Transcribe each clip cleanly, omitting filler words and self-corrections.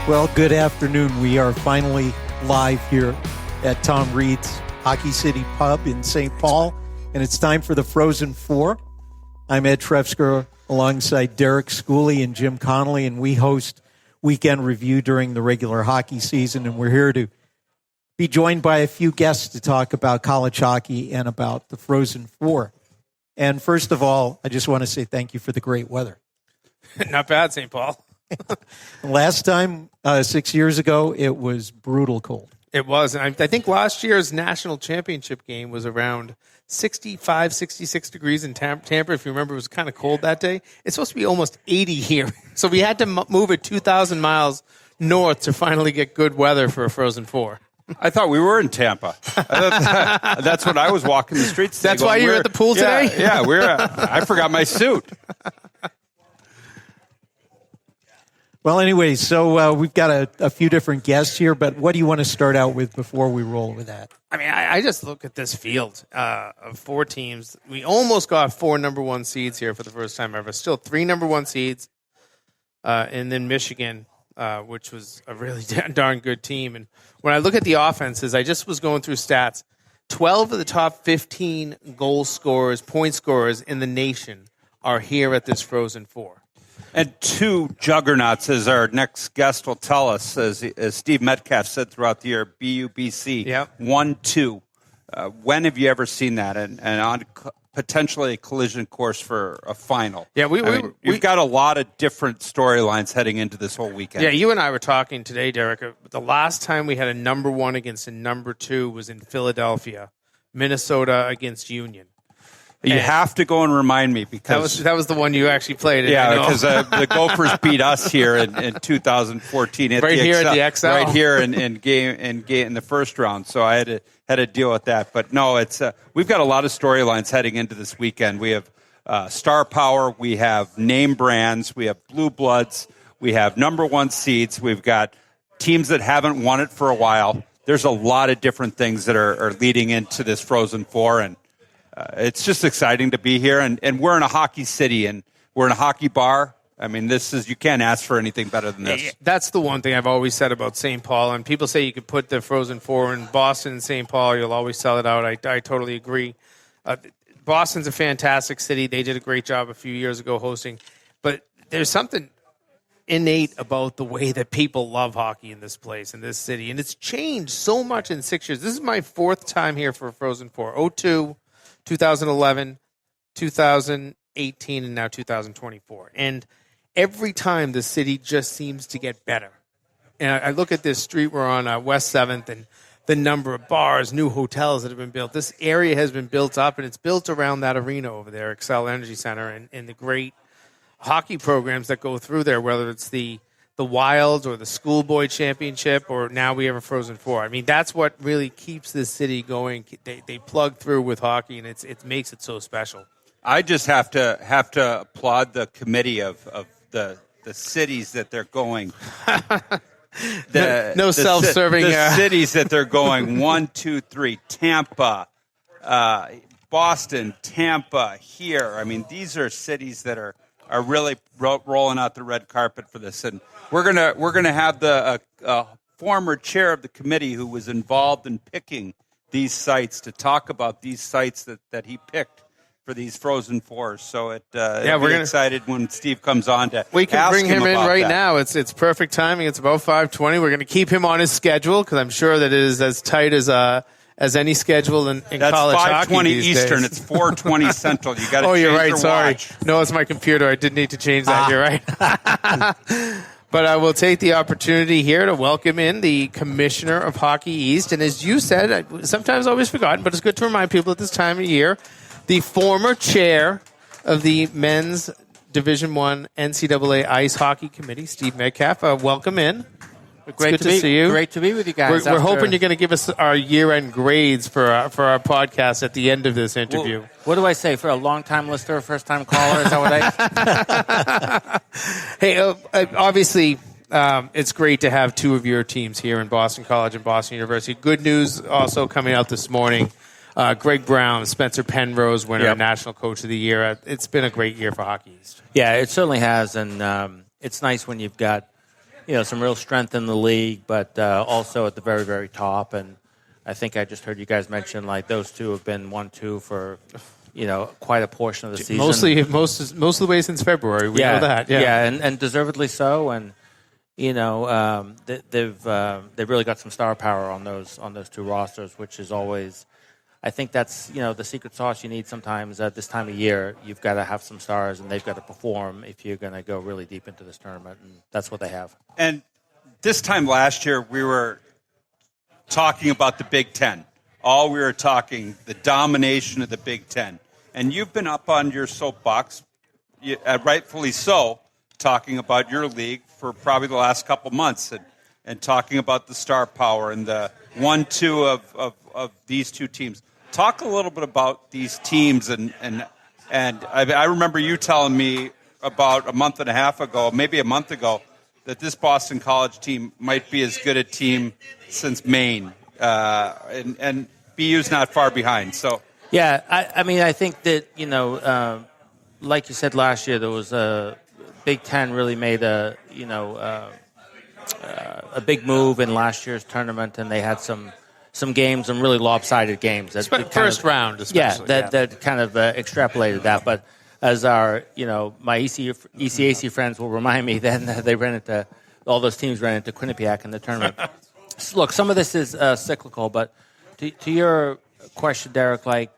Well, good afternoon. We are finally live here at Tom Reed's Hockey City Pub in St. Paul, and it's time for the Frozen Four. I'm Ed Trefsker alongside Derek Schooley and Jim Connolly, and we host Weekend Review during the regular hockey season, and we're here to be joined by a few guests to talk about college hockey and about the Frozen Four. And first of all, I just want to say thank you for the great weather. Not bad, St. Paul. Last time, 6 years ago, it was brutal cold. It was. And I think last year's national championship game was around 65, 66 degrees in Tampa. If you remember, it was kind of cold that day. It's supposed to be almost 80 here. So we had to move it 2,000 miles north to finally get good weather for a Frozen Four. I thought we were in Tampa. That's what I was walking the streets. That's why you're at the pool today? Yeah, I forgot my suit. Well, anyway, so we've got a few different guests here, but what do you want to start out with before we roll with that? I mean, I just look at this field of four teams. We almost got 4 number one seeds here for the first time ever. Still 3 number one seeds, and then Michigan, which was a really darn good team. And when I look at the offenses, I just was going through stats. 12 of the top 15 goal scorers, point scorers in the nation are here at this Frozen Four. And 2 juggernauts, as our next guest will tell us, as Steve Metcalf said throughout the year, BUBC, yep. 1-2. When have you ever seen that? And on potentially a collision course for a final. Yeah, we've got a lot of different storylines heading into this whole weekend. Yeah, you and I were talking today, Derek. The last time we had a number 1 against a number 2 was in Philadelphia, Minnesota against Union. You have to go and remind me because that was the one you actually played. Yeah, because the Gophers beat us here in 2014 at right the here XL, at the XL, right here in the first round. So I had to deal with that. But no, it's we've got a lot of storylines heading into this weekend. We have star power, we have name brands, we have blue bloods, we have number 1 seeds, we've got teams that haven't won it for a while. There's a lot of different things that are leading into this Frozen Four, and it's just exciting to be here, and we're in a hockey city, and we're in a hockey bar. I mean, you can't ask for anything better than this. That's the one thing I've always said about St. Paul, and people say you could put the Frozen Four in Boston and St. Paul, you'll always sell it out. I totally agree. Boston's a fantastic city. They did a great job a few years ago hosting, but there's something innate about the way that people love hockey in this place, in this city, and it's changed so much in 6 years. This is my 4th time here for Frozen Four. 2002, 2011, 2018, and now 2024. And every time the city just seems to get better. And I look at this street we're on, West 7th, and the number of bars, new hotels that have been built. This area has been built up, and it's built around that arena over there, Xcel Energy Center, and the great hockey programs that go through there, whether it's the Wilds or the Schoolboy Championship, or now we have a Frozen Four. I mean, that's what really keeps this city going. They plug through with hockey, and it makes it so special. I just have to applaud the committee of the cities that they're going. No self-serving. The cities that they're going. 1, 2, 3. Tampa, Boston, Tampa. Here. I mean, these are cities that are really rolling out the red carpet for this, and we're gonna have the former chair of the committee who was involved in picking these sites to talk about these sites that he picked for these Frozen Fours. So we're excited when Steve comes on to. We can bring him in right that. now. It's perfect timing. It's about 5:20. We're going to keep him on his schedule because I'm sure that it is as tight as any schedule in college hockey. That's 5:20 these Eastern. days. It's 4:20 Central. You got to. Oh, you're right. Your Sorry. watch. No, it's my computer. I did need to change that. You're right. But I will take the opportunity here to welcome in the Commissioner of Hockey East. And as you said, I sometimes always forgotten, but it's good to remind people at this time of year, the former chair of the Men's Division I NCAA Ice Hockey Committee, Steve Metcalf. Welcome in. Great to see you. Great to be with you guys. We're hoping you're going to give us our year-end grades for our podcast at the end of this interview. Well, what do I say? For a long-time listener, first-time caller? Is that what I... Hey, obviously, it's great to have 2 of your teams here in Boston College and Boston University. Good news also coming out this morning. Greg Brown, Spencer Penrose winner, National Coach of the Year. It's been a great year for Hockey East. Yeah, it certainly has, and it's nice when you've got some real strength in the league, but also at the very, very top. And I think I just heard you guys mention like those two have been 1-2 for quite a portion of the season. Most of the way since February. We know that. Yeah, and deservedly so. And they've really got some star power on those two rosters, which is always. I think that's the secret sauce you need sometimes at this time of year. You've got to have some stars, and they've got to perform if you're going to go really deep into this tournament, and that's what they have. And this time last year, we were talking about the Big Ten. We were talking the domination of the Big Ten. And you've been up on your soapbox, rightfully so, talking about your league for probably the last couple months and talking about the star power and the 1-2 of these two teams. Talk a little bit about these teams, and I remember you telling me about a month and a half ago, maybe a month ago, that this Boston College team might be as good a team since Maine, and BU's not far behind. So yeah, I think that like you said last year, there was Big Ten really made a big move in last year's tournament, and they had some games, some really lopsided games. First round, especially. That kind of extrapolated that. But as our, my ECAC friends will remind me, then they ran into, all those teams ran into Quinnipiac in the tournament. Look, some of this is cyclical, but to your question, Derek, with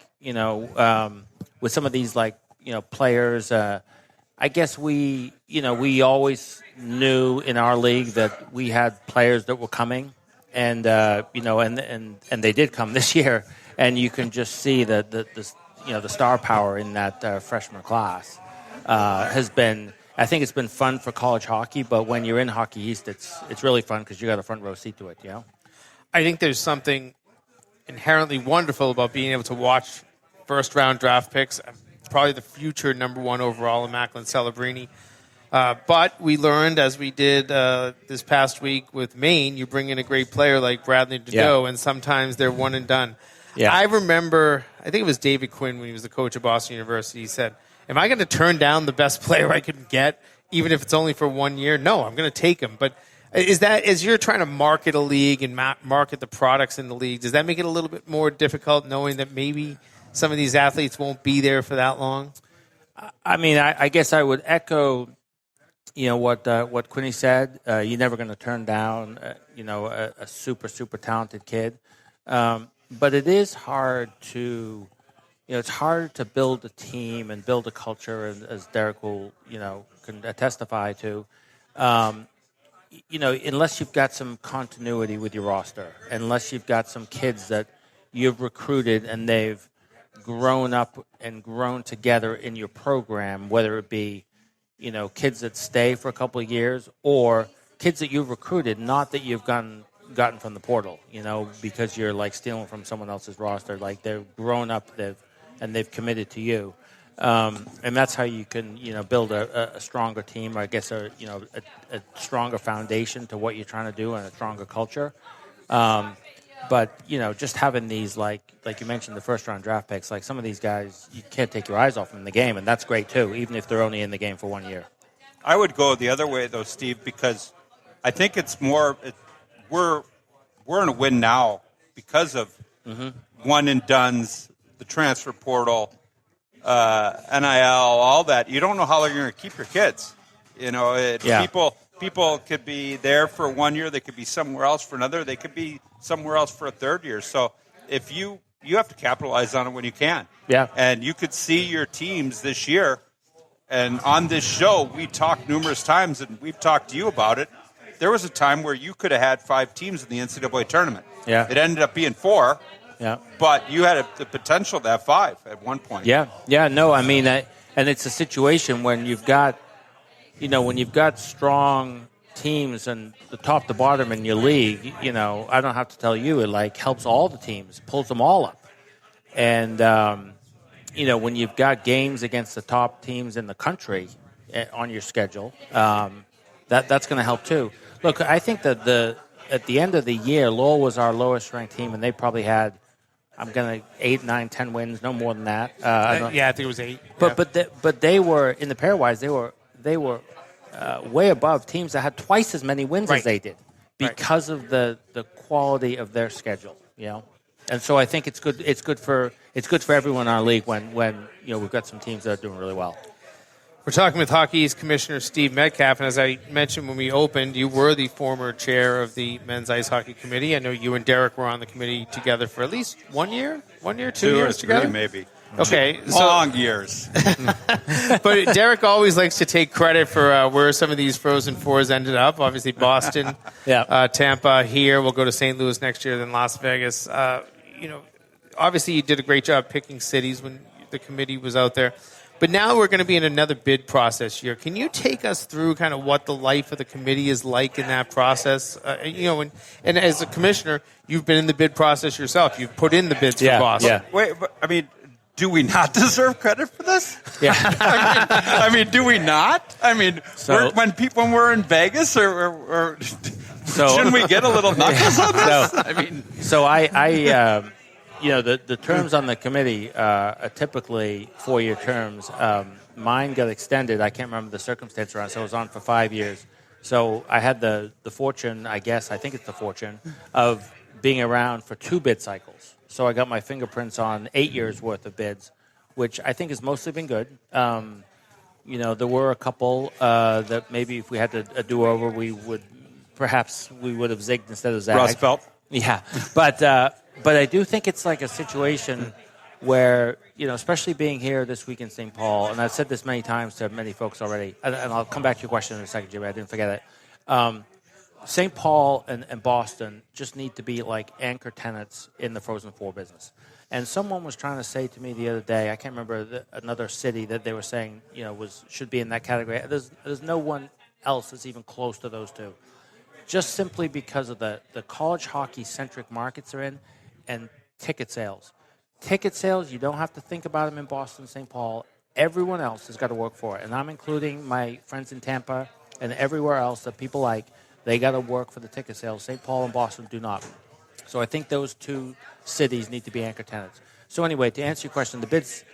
some of these, players, I guess we always knew in our league that we had players that were coming. And and they did come this year, and you can just see that the star power in that freshman class has been. I think it's been fun for college hockey, but when you're in Hockey East, it's really fun because you got a front row seat to it. I think there's something inherently wonderful about being able to watch first round draft picks. Probably the future number 1 overall, Macklin Celebrini. But we learned, as we did this past week with Maine, you bring in a great player like Bradley Nadeau, and sometimes they're one and done. Yeah. I remember, I think it was David Quinn when he was the coach of Boston University. He said, am I going to turn down the best player I can get, even if it's only for 1 year? No, I'm going to take him. But is that, as you're trying to market a league and market the products in the league, does that make it a little bit more difficult knowing that maybe some of these athletes won't be there for that long? I guess I would echo what Quinny said. You're never going to turn down, a super, super talented kid. But it is hard to, it's hard to build a team and build a culture, as Derek will, can testify to, unless you've got some continuity with your roster, unless you've got some kids that you've recruited and they've grown up and grown together in your program, whether it be kids that stay for a couple of years or kids that you've recruited, not that you've gotten from the portal, because you're stealing from someone else's roster. They've grown up, they've committed to you. And that's how you can, build a stronger team, or I guess a stronger foundation to what you're trying to do and a stronger culture. But, just having these, like you mentioned, the first-round draft picks, some of these guys, you can't take your eyes off them in the game, and that's great, too, even if they're only in the game for 1 year. I would go the other way, though, Steve, because I think it's more we're in a win now because of one-and-dones, the transfer portal, NIL, all that. You don't know how long you're going to keep your kids. People could be there for 1 year. They could be somewhere else for another. They could be somewhere else for a third year. So if you have to capitalize on it when you can. Yeah. And you could see your teams this year. And on this show, we talked numerous times, and we've talked to you about it. There was a time where you could have had 5 teams in the NCAA tournament. Yeah. It ended up being 4. Yeah. But you had the potential to have 5 at one point. Yeah. Yeah. No, and it's a situation when you've got, strong teams and the top to bottom in your league, I don't have to tell you, it helps all the teams, pulls them all up. And, when you've got games against the top teams in the country on your schedule, that's going to help too. Look, I think that at the end of the year, Lowell was our lowest ranked team, and they probably had, 8, 9, 10 wins, no more than that. I think it was 8. But they were in the pairwise. They were way above teams that had twice as many wins Right. as they did because of the quality of their schedule. And so I think it's good. It's good for everyone in our league when we've got some teams that are doing really well. We're talking with Hockey East Commissioner Steve Metcalf, and as I mentioned when we opened, you were the former chair of the Men's Ice Hockey Committee. I know you and Derek were on the committee together for at least 1 year, 2 years together? Maybe. Okay. Long years. But Derek always likes to take credit for where some of these Frozen Fours ended up. Obviously, Boston, Tampa here. We'll go to St. Louis next year, then Las Vegas. Obviously, you did a great job picking cities when the committee was out there. But now we're going to be in another bid process year. Can you take us through kind of what the life of the committee is like in that process? And as a commissioner, you've been in the bid process yourself. You've put in the bids for Boston. Yeah. Wait, but, I mean, do we not deserve credit for this? Yeah. I mean, do we not? I mean, So- when we're in Vegas, or shouldn't we get a little knuckles on this? I mean, So the terms on the committee are typically 4-year terms. Mine got extended. I can't remember the circumstance around, so I was on for 5 years. So I had the fortune, I think it's the fortune, of being around for 2 bid cycles. So I got my fingerprints on 8 years' worth of bids, which I think has mostly been good. There were a couple that maybe if we had a do-over, we would have zigged instead of zagged. Rust Belt. Yeah, but I do think it's like a situation where, especially being here this week in St. Paul, and I've said this many times to many folks already, and I'll come back to your question in a second, Jimmy, I didn't forget it. St. Paul and Boston just need to be like anchor tenants in the Frozen Four business. And someone was trying to say to me the other day, I can't remember another city that they were saying, should be in that category. There's no one else that's even close to those two. Just simply because of the college hockey-centric markets they're in and ticket sales. Ticket sales, you don't have to think about them in Boston, St. Paul. Everyone else has got to work for it. And I'm including my friends in Tampa and everywhere else that people like. They got to work for the ticket sales. St. Paul and Boston do not. So I think those two cities need to be anchor tenants. So anyway, to answer your question, the bids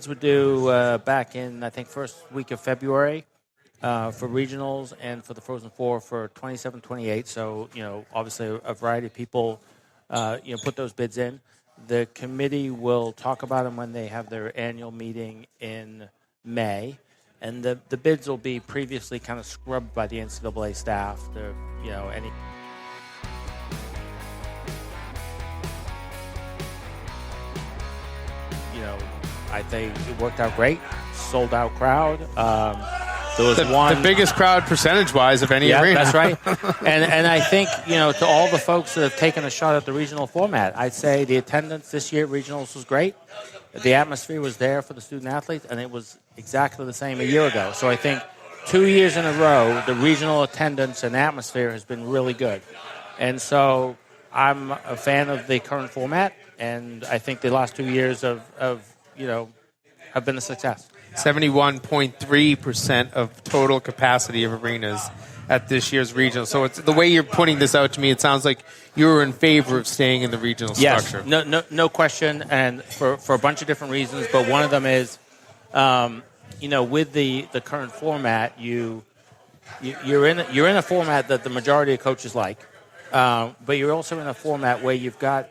were due back in, I think, first week of February. For regionals and for the Frozen Four for 27-28. So, obviously a variety of people, put those bids in. The committee will talk about them when they have their annual meeting in May. And the bids will be previously kind of scrubbed by the NCAA staff. I think it worked out great. Sold out crowd. There was The biggest crowd percentage-wise of any arena. That's right. And I think, to all the folks that have taken a shot at the regional format, I'd say the attendance this year at regionals was great. The atmosphere was there for the student-athletes, and it was exactly the same a year ago. So I think 2 years in a row, the regional attendance and atmosphere has been really good. And so I'm a fan of the current format, and I think the last 2 years have been a success. 71.3% of total capacity of arenas at this year's regional. So it's the way you're putting this out to me, it sounds like you're in favor of staying in the regional structure. No question, and for a bunch of different reasons. But one of them is, with the current format, you're in a format that the majority of coaches like, but you're also in a format where you've got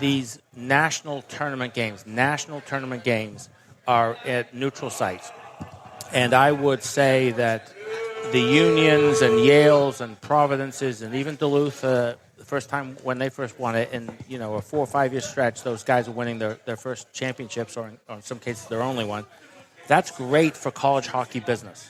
these national tournament games. National tournament games are at neutral sites. And I would say that the Unions and Yales and Providences and even Duluth, the first time when they first won it, in a 4 or 5 year stretch, those guys are winning their first championships, or in some cases their only one. That's great for college hockey business.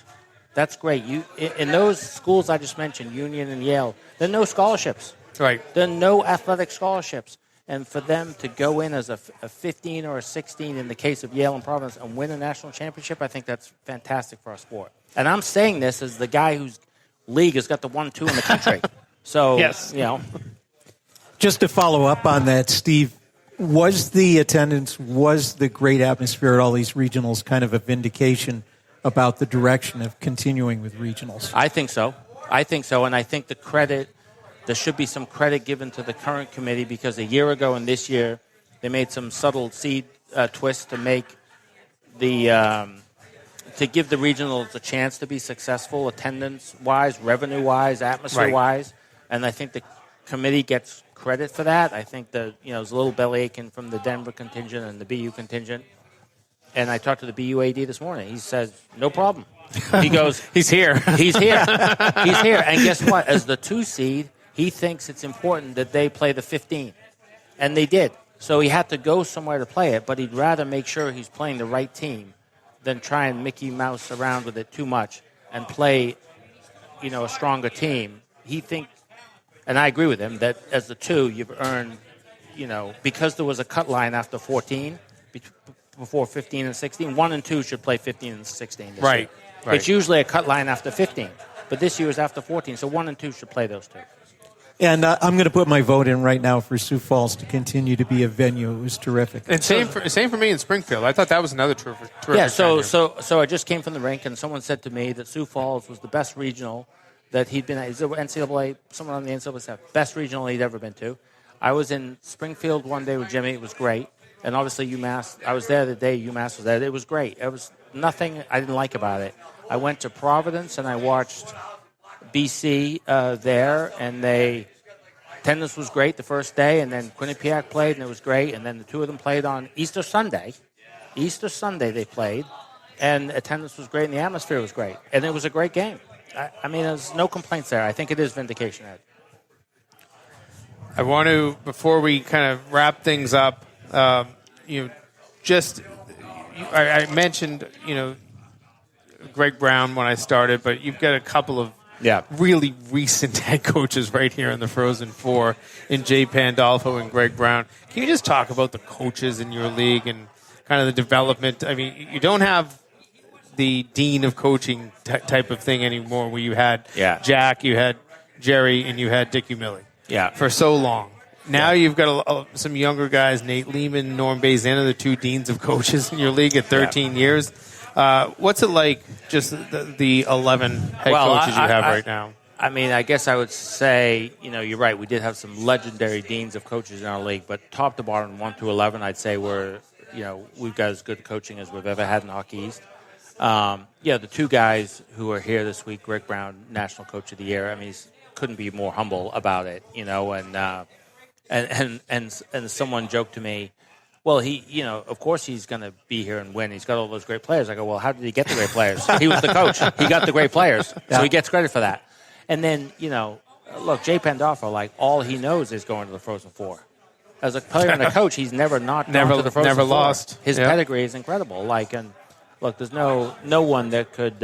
That's great. In those schools I just mentioned, Union and Yale, there are no scholarships. Right. There are no athletic scholarships. And for them to go in as a 15 or a 16 in the case of Yale and Providence and win a national championship, I think that's fantastic for our sport. And I'm saying this as the guy whose league has got the 1-2 in the country. So, yes. Just to follow up on that, Steve, was the attendance, was the great atmosphere at all these regionals kind of a vindication about the direction of continuing with regionals? I think so. And I think there should be some credit given to the current committee, because a year ago and this year they made some subtle seed twists to make the to give the regionals a chance to be successful, attendance-wise, revenue-wise, atmosphere-wise, and I think the committee gets credit for that. I think there's a little belly aching from the Denver contingent and the BU contingent. And I talked to the BU AD this morning. He says, no problem. He goes, He's here. He's here. He's here. And guess what? As the 2 seed, he thinks it's important that they play the 15. And they did. So he had to go somewhere to play it, but he'd rather make sure he's playing the right team than try and Mickey Mouse around with it too much and play, a stronger team. He thinks, and I agree with him, that as the 2, you've earned, because there was a cut line after 14, before 15 and 16, 1 and 2 should play 15 and 16 this year. Right. It's usually a cut line after 15, but this year is after 14, so 1 and 2 should play those 2. And I'm going to put my vote in right now for Sioux Falls to continue to be a venue. It was terrific. And same for me in Springfield. I thought that was another terrific Yeah, venue. so I just came from the rink, and someone said to me that Sioux Falls was the best regional that he'd been at. He's NCAA, someone on the NCAA staff, best regional he'd ever been to. I was in Springfield one day with Jimmy. It was great. And obviously UMass, I was there the day UMass was there. It was great. It was nothing I didn't like about it. I went to Providence, and I watched BC there, and attendance was great the first day, and then Quinnipiac played, and it was great, and then the 2 of them played on Easter Sunday. Easter Sunday they played, and attendance was great, and the atmosphere was great, and it was a great game. I mean, there's no complaints there. I think it is vindication, Ed. I want to, before we kind of wrap things up, I mentioned, Greg Brown when I started, but you've got a couple of really recent head coaches right here in the Frozen Four in Jay Pandolfo and Greg Brown. Can you just talk about the coaches in your league and kind of the development? I mean, you don't have the dean of coaching type of thing anymore where you had Jack, you had Jerry, and you had Dick Umili for so long. Now you've got some younger guys, Nate Lehman, Norm Bazin, the 2 deans of coaches in your league at 13 years. What's it like, just the 11 head coaches you have right now? I mean, I guess I would say, you're right. We did have some legendary deans of coaches in our league, but top to bottom, 1 through 11, I'd say we've got as good coaching as we've ever had in Hockey East. The 2 guys who are here this week, Greg Brown, National Coach of the Year. I mean, he couldn't be more humble about it, and someone joked to me, well, he, of course he's going to be here and win. He's got all those great players. I go, well, how did he get the great players? He was the coach. He got the great players. So he gets credit for that. And then, look, Jay Pandolfo, all he knows is going to the Frozen Four. As a player and a coach, he's never gone to the Frozen Four. Never lost. His pedigree is incredible. And look, there's no one that could,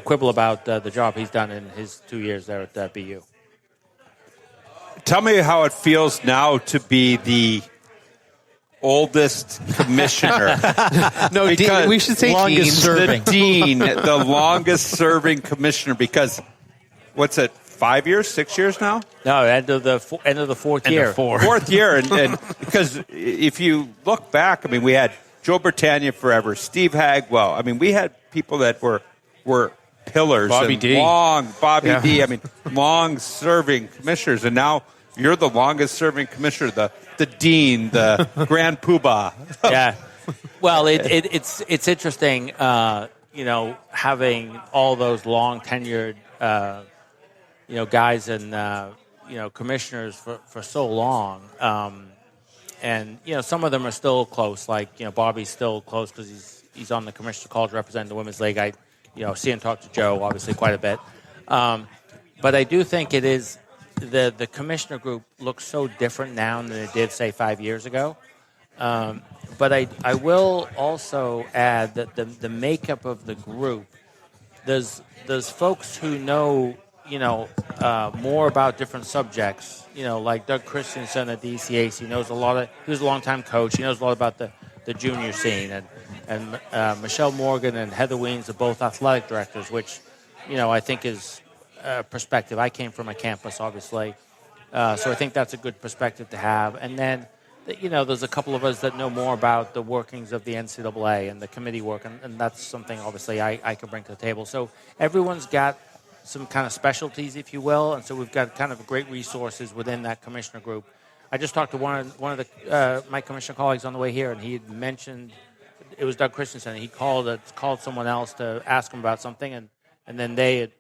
quibble about the job he's done in his 2 years there at BU. Tell me how it feels now to be the oldest commissioner. No, we should say longest serving. The dean, the longest serving commissioner, because what's it, 5 years, 6 years now? No, end of the fourth year. Fourth year, and because if you look back, I mean, we had Joe Britannia forever, Steve Hagwell. I mean, we had people that were pillars. Bobby and D. Bobby D. I mean, long-serving commissioners, and now you're the longest-serving commissioner, the dean, the grand poobah. Yeah. Well, it's interesting, having all those long-tenured, guys and, commissioners for so long. And, some of them are still close. Bobby's still close because he's on the Commissioner College representing the Women's League. I see and talk to Joe, obviously, quite a bit. But I do think it is the commissioner group looks so different now than it did, say, 5 years ago. But I will also add that the makeup of the group, there's folks who know, more about different subjects. Like Doug Christensen at the ECAC, he was a long-time coach. He knows a lot about the junior scene. And Michelle Morgan and Heather Weens are both athletic directors, which, I think is perspective. I came from a campus, obviously. So I think that's a good perspective to have. And then, there's a couple of us that know more about the workings of the NCAA and the committee work, and that's something, obviously, I can bring to the table. So everyone's got some kind of specialties, if you will, and so we've got kind of great resources within that commissioner group. I just talked to one of my commissioner colleagues on the way here, and he had mentioned it was Doug Christensen. He called someone else to ask him about something, and then they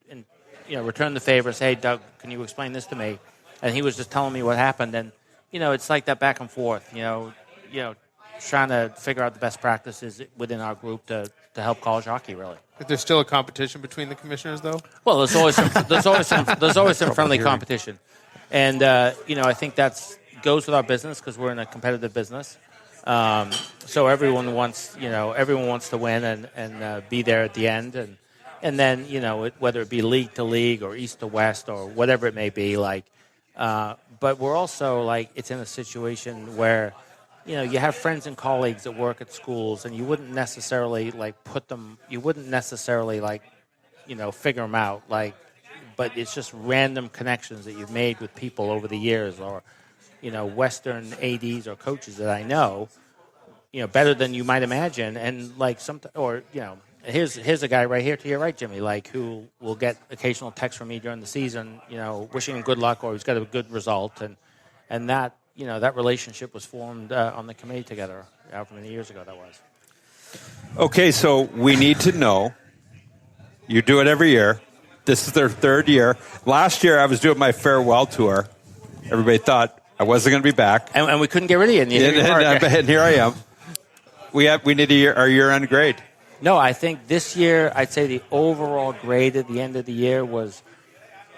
returned the favor and said, "Hey, Doug, can you explain this to me?" And he was just telling me what happened, and it's like that back and forth. Trying to figure out the best practices within our group to help college hockey, really. Is there still a competition between the commissioners, though? Well, there's always some friendly competition, and I think that goes with our business because we're in a competitive business. So everyone wants to win and be there at the end, and then whether it be league to league or east to west or whatever it may be, but we're also it's in a situation where. You have friends and colleagues that work at schools, and you wouldn't necessarily figure them out, but it's just random connections that you've made with people over the years, or, Western ADs or coaches that I know, better than you might imagine, and here's a guy right here to your right, Jimmy, who will get occasional texts from me during the season, wishing him good luck or he's got a good result, and that. That relationship was formed on the committee together however many years ago that was. Okay, so we need to know. You do it every year. This is their third year. Last year I was doing my farewell tour. Everybody thought I wasn't going to be back. And we couldn't get rid of you. And here I am. We need our year-end grade. No, I think this year I'd say the overall grade at the end of the year was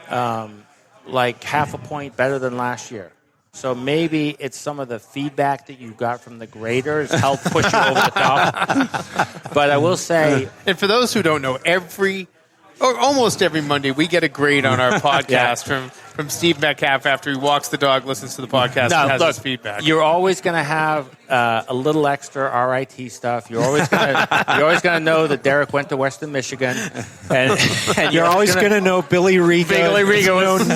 half a point better than last year. So maybe it's some of the feedback that you got from the graders helped push you over the top. But I will say... And for those who don't know, almost every Monday, we get a grade on our podcast from Steve Metcalf after he walks the dog, listens to the podcast, and has his feedback. You're always going to have a little extra RIT stuff. You're always going to know that Derek went to Western Michigan, and you're always going to know Billy Riga. Billy Riga was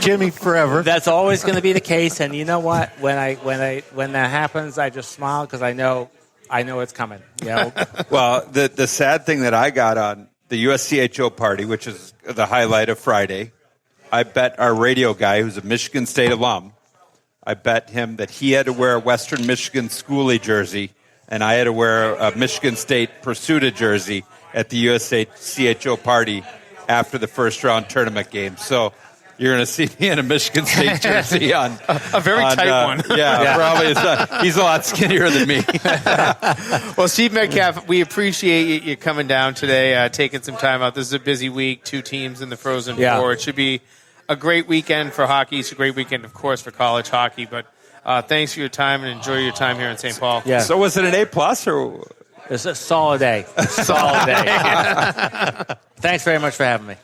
Jimmy forever. That's always going to be the case. And you know what? When that happens, I just smile because I know it's coming. Well, the sad thing that I got on the USCHO party, which is the highlight of Friday, I bet our radio guy, who's a Michigan State alum, I bet him that he had to wear a Western Michigan schoolie jersey, and I had to wear a Michigan State Pursuita jersey at the USCHO party after the first round tournament game. So you're going to see me in a Michigan State jersey on a very tight one. Yeah, probably. He's a lot skinnier than me. Well, Steve Metcalf, we appreciate you coming down today, taking some time out. This is a busy week, 2 teams in the Frozen Four. It should be a great weekend for hockey. It's a great weekend, of course, for college hockey. But thanks for your time and enjoy your time here in St. Paul. Yeah. So was it an A+ or? It's a solid A. Solid A. Thanks very much for having me.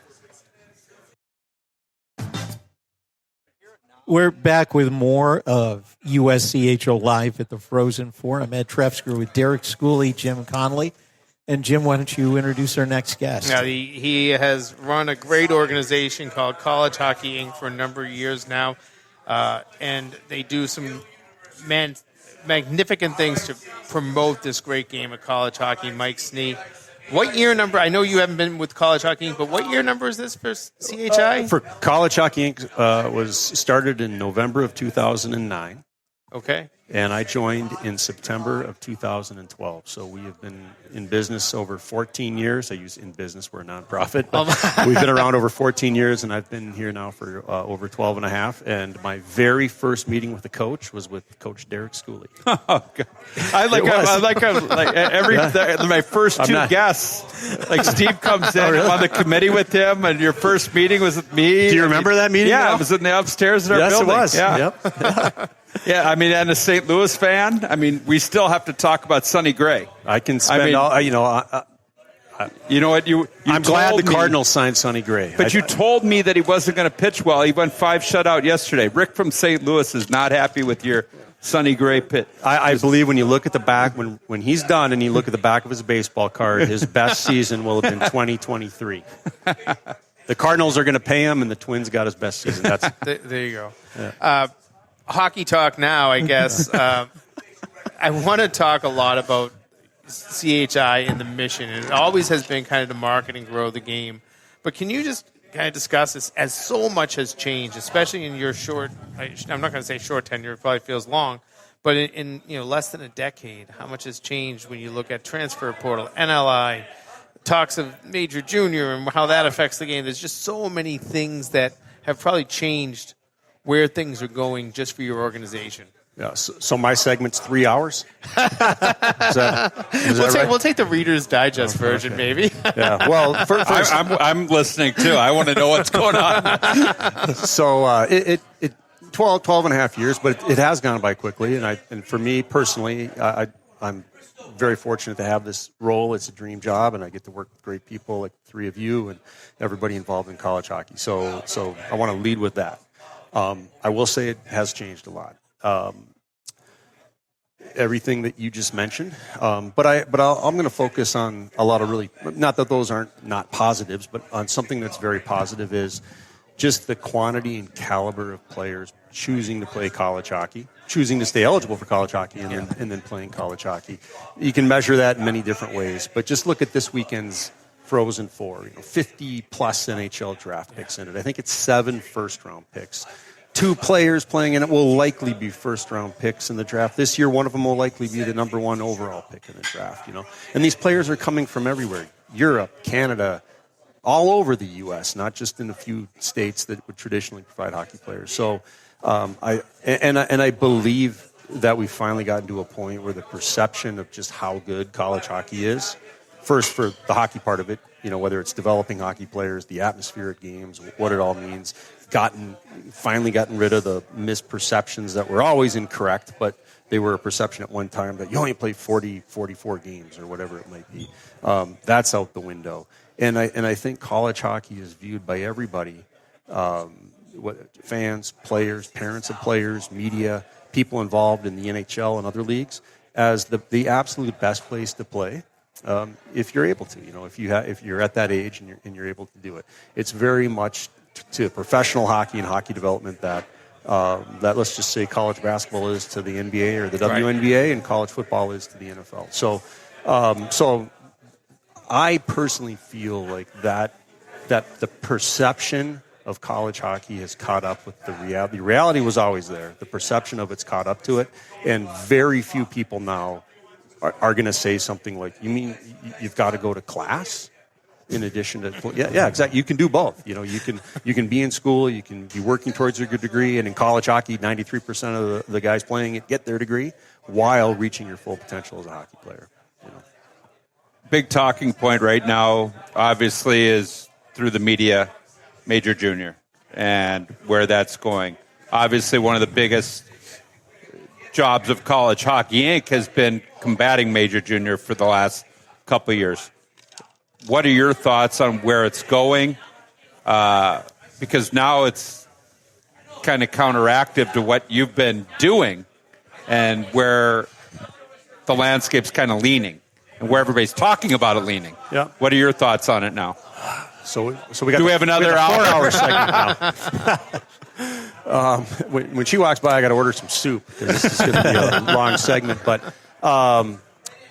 We're back with more of USCHO Live at the Frozen Four. I'm Ed Trefsker with Derek Schooley, Jim Connolly. And Jim, why don't you introduce our next guest? Now, he has run a great organization called College Hockey Inc. for a number of years now. And they do some magnificent things to promote this great game of college hockey. Mike Snee. What year number? I know you haven't been with College Hockey Inc., but what year number is this for CHI? For College Hockey Inc. Was started in November of 2009. Okay. And I joined in September of 2012. So we have been in business over 14 years. I use in business, we're a nonprofit. But we've been around over 14 years, and I've been here now for over 12 and a half. And my very first meeting with the coach was with Coach Derek Schooley. Oh, God. My first 2 guests. Like Steve comes in, I'm on the committee with him, and your first meeting was with me. Do you remember that meeting? Yeah, it was in the upstairs of our building. Yes, it was. Yeah. Yep. Yeah, I mean, and a St. Louis fan, I mean, we still have to talk about Sonny Gray. I can spend you know what? I'm glad the me- Cardinals signed Sonny Gray. But you told me that he wasn't going to pitch well. He went 5 shutout yesterday. Rick from St. Louis is not happy with your Sonny Gray pitch. I believe when you look at the back, when he's done and you look at the back of his baseball card, his best season will have been 2023. The Cardinals are going to pay him, and the Twins got his best season. There you go. Yeah. Hockey talk now, I guess. I want to talk a lot about CHI and the mission. And it always has been kind of to market and grow the game. But can you just kind of discuss this as so much has changed, especially in your short, I'm not going to say short tenure, it probably feels long, But in less than a decade, how much has changed when you look at transfer portal, NLI, talks of major junior and how that affects the game. There's just so many things that have probably changed where things are going just for your organization. Yeah, so my segment's 3 hours. Is that right? We'll take the Reader's Digest version, maybe. Yeah. Well, I'm listening too. I want to know what's going on. So it 12 and a half years, but it has gone by quickly. And for me personally, I'm very fortunate to have this role. It's a dream job, and I get to work with great people like the three of you and everybody involved in college hockey. So I want to lead with that. I will say it has changed a lot. Everything that you just mentioned, but I'm going to focus on a lot of really, not that those aren't not positives, but on something that's very positive is just the quantity and caliber of players choosing to play college hockey, choosing to stay eligible for college hockey, and then playing college hockey. You can measure that in many different ways, but just look at this weekend's Frozen Four. 50-plus NHL draft picks in it. I think it's 7 first-round picks. 2 players playing in it will likely be first-round picks in the draft. This year, one of them will likely be the number 1 overall pick in the draft. And these players are coming from everywhere: Europe, Canada, all over the U.S., not just in a few states that would traditionally provide hockey players. So, I believe that we've finally gotten to a point where the perception of just how good college hockey is, first for the hockey part of it, whether it's developing hockey players, the atmosphere at games, what it all means, finally gotten rid of the misperceptions that were always incorrect, but they were a perception at one time that you only play 44 games or whatever it might be. That's out the window. And I think college hockey is viewed by everybody, fans, players, parents of players, media, people involved in the NHL and other leagues, as the absolute best place to play. If you're able to, if you're at that age and you're able to do it. It's very much to professional hockey and hockey development that let's just say college basketball is to the NBA or the WNBA, and college football is to the NFL. So I personally feel like that the perception of college hockey has caught up with the reality. The reality was always there. The perception of it's caught up to it, and very few people now are going to say something like, "You mean you've got to go to class in addition to?" Yeah, exactly. You can do both. You can be in school, you can be working towards your degree, and in college hockey, 93% of the guys playing it get their degree while reaching your full potential as a hockey player. Big talking point right now, obviously, is through the media, major junior, and where that's going. Obviously, one of the biggest jobs of College Hockey Inc. has been combating major junior for the last couple of years. What are your thoughts on where it's going? Because now it's kind of counteractive to what you've been doing and where the landscape's kind of leaning and where everybody's talking about it leaning. Yeah. What are your thoughts on it now? So we have another 4-hour segment now. When she walks by, I got to order some soup because this is going to be a long segment. But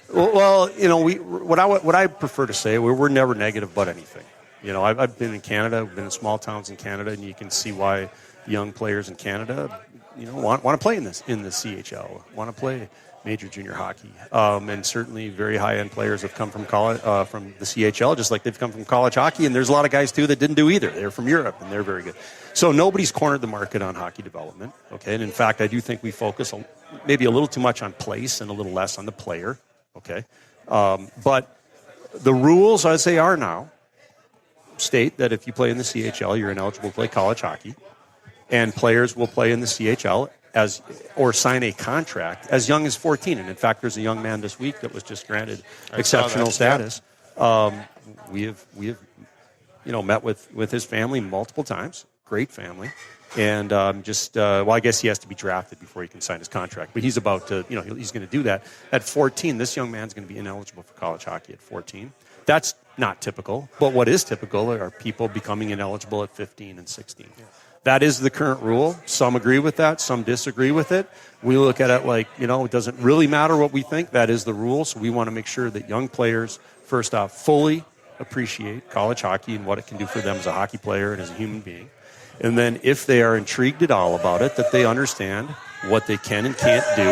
what I prefer to say, we're never negative about anything. I've been in Canada, I've been in small towns in Canada, and you can see why young players in Canada, want to play in the CHL, want to play major junior hockey, and certainly very high-end players have come from college, from the CHL, just like they've come from college hockey. And there's a lot of guys too that didn't do either. They're from Europe, and they're very good. So nobody's cornered the market on hockey development. Okay, and in fact, I do think we focus maybe a little too much on place and a little less on the player. Okay, but the rules, I'd say, are now state that if you play in the CHL, you're ineligible to play college hockey, and players will play in the CHL or sign a contract as young as 14. And in fact, there's a young man this week that was just granted exceptional status. We have met with his family multiple times. Great family. And I guess he has to be drafted before he can sign his contract. But he's about to, he's going to do that. At 14, this young man's going to be ineligible for college hockey at 14. That's not typical. But what is typical are people becoming ineligible at 15 and 16. Yeah. That is the current rule. Some agree with that. Some disagree with it. We look at it like, it doesn't really matter what we think. That is the rule. So we want to make sure that young players, first off, fully appreciate college hockey and what it can do for them as a hockey player and as a human being. And then if they are intrigued at all about it, that they understand what they can and can't do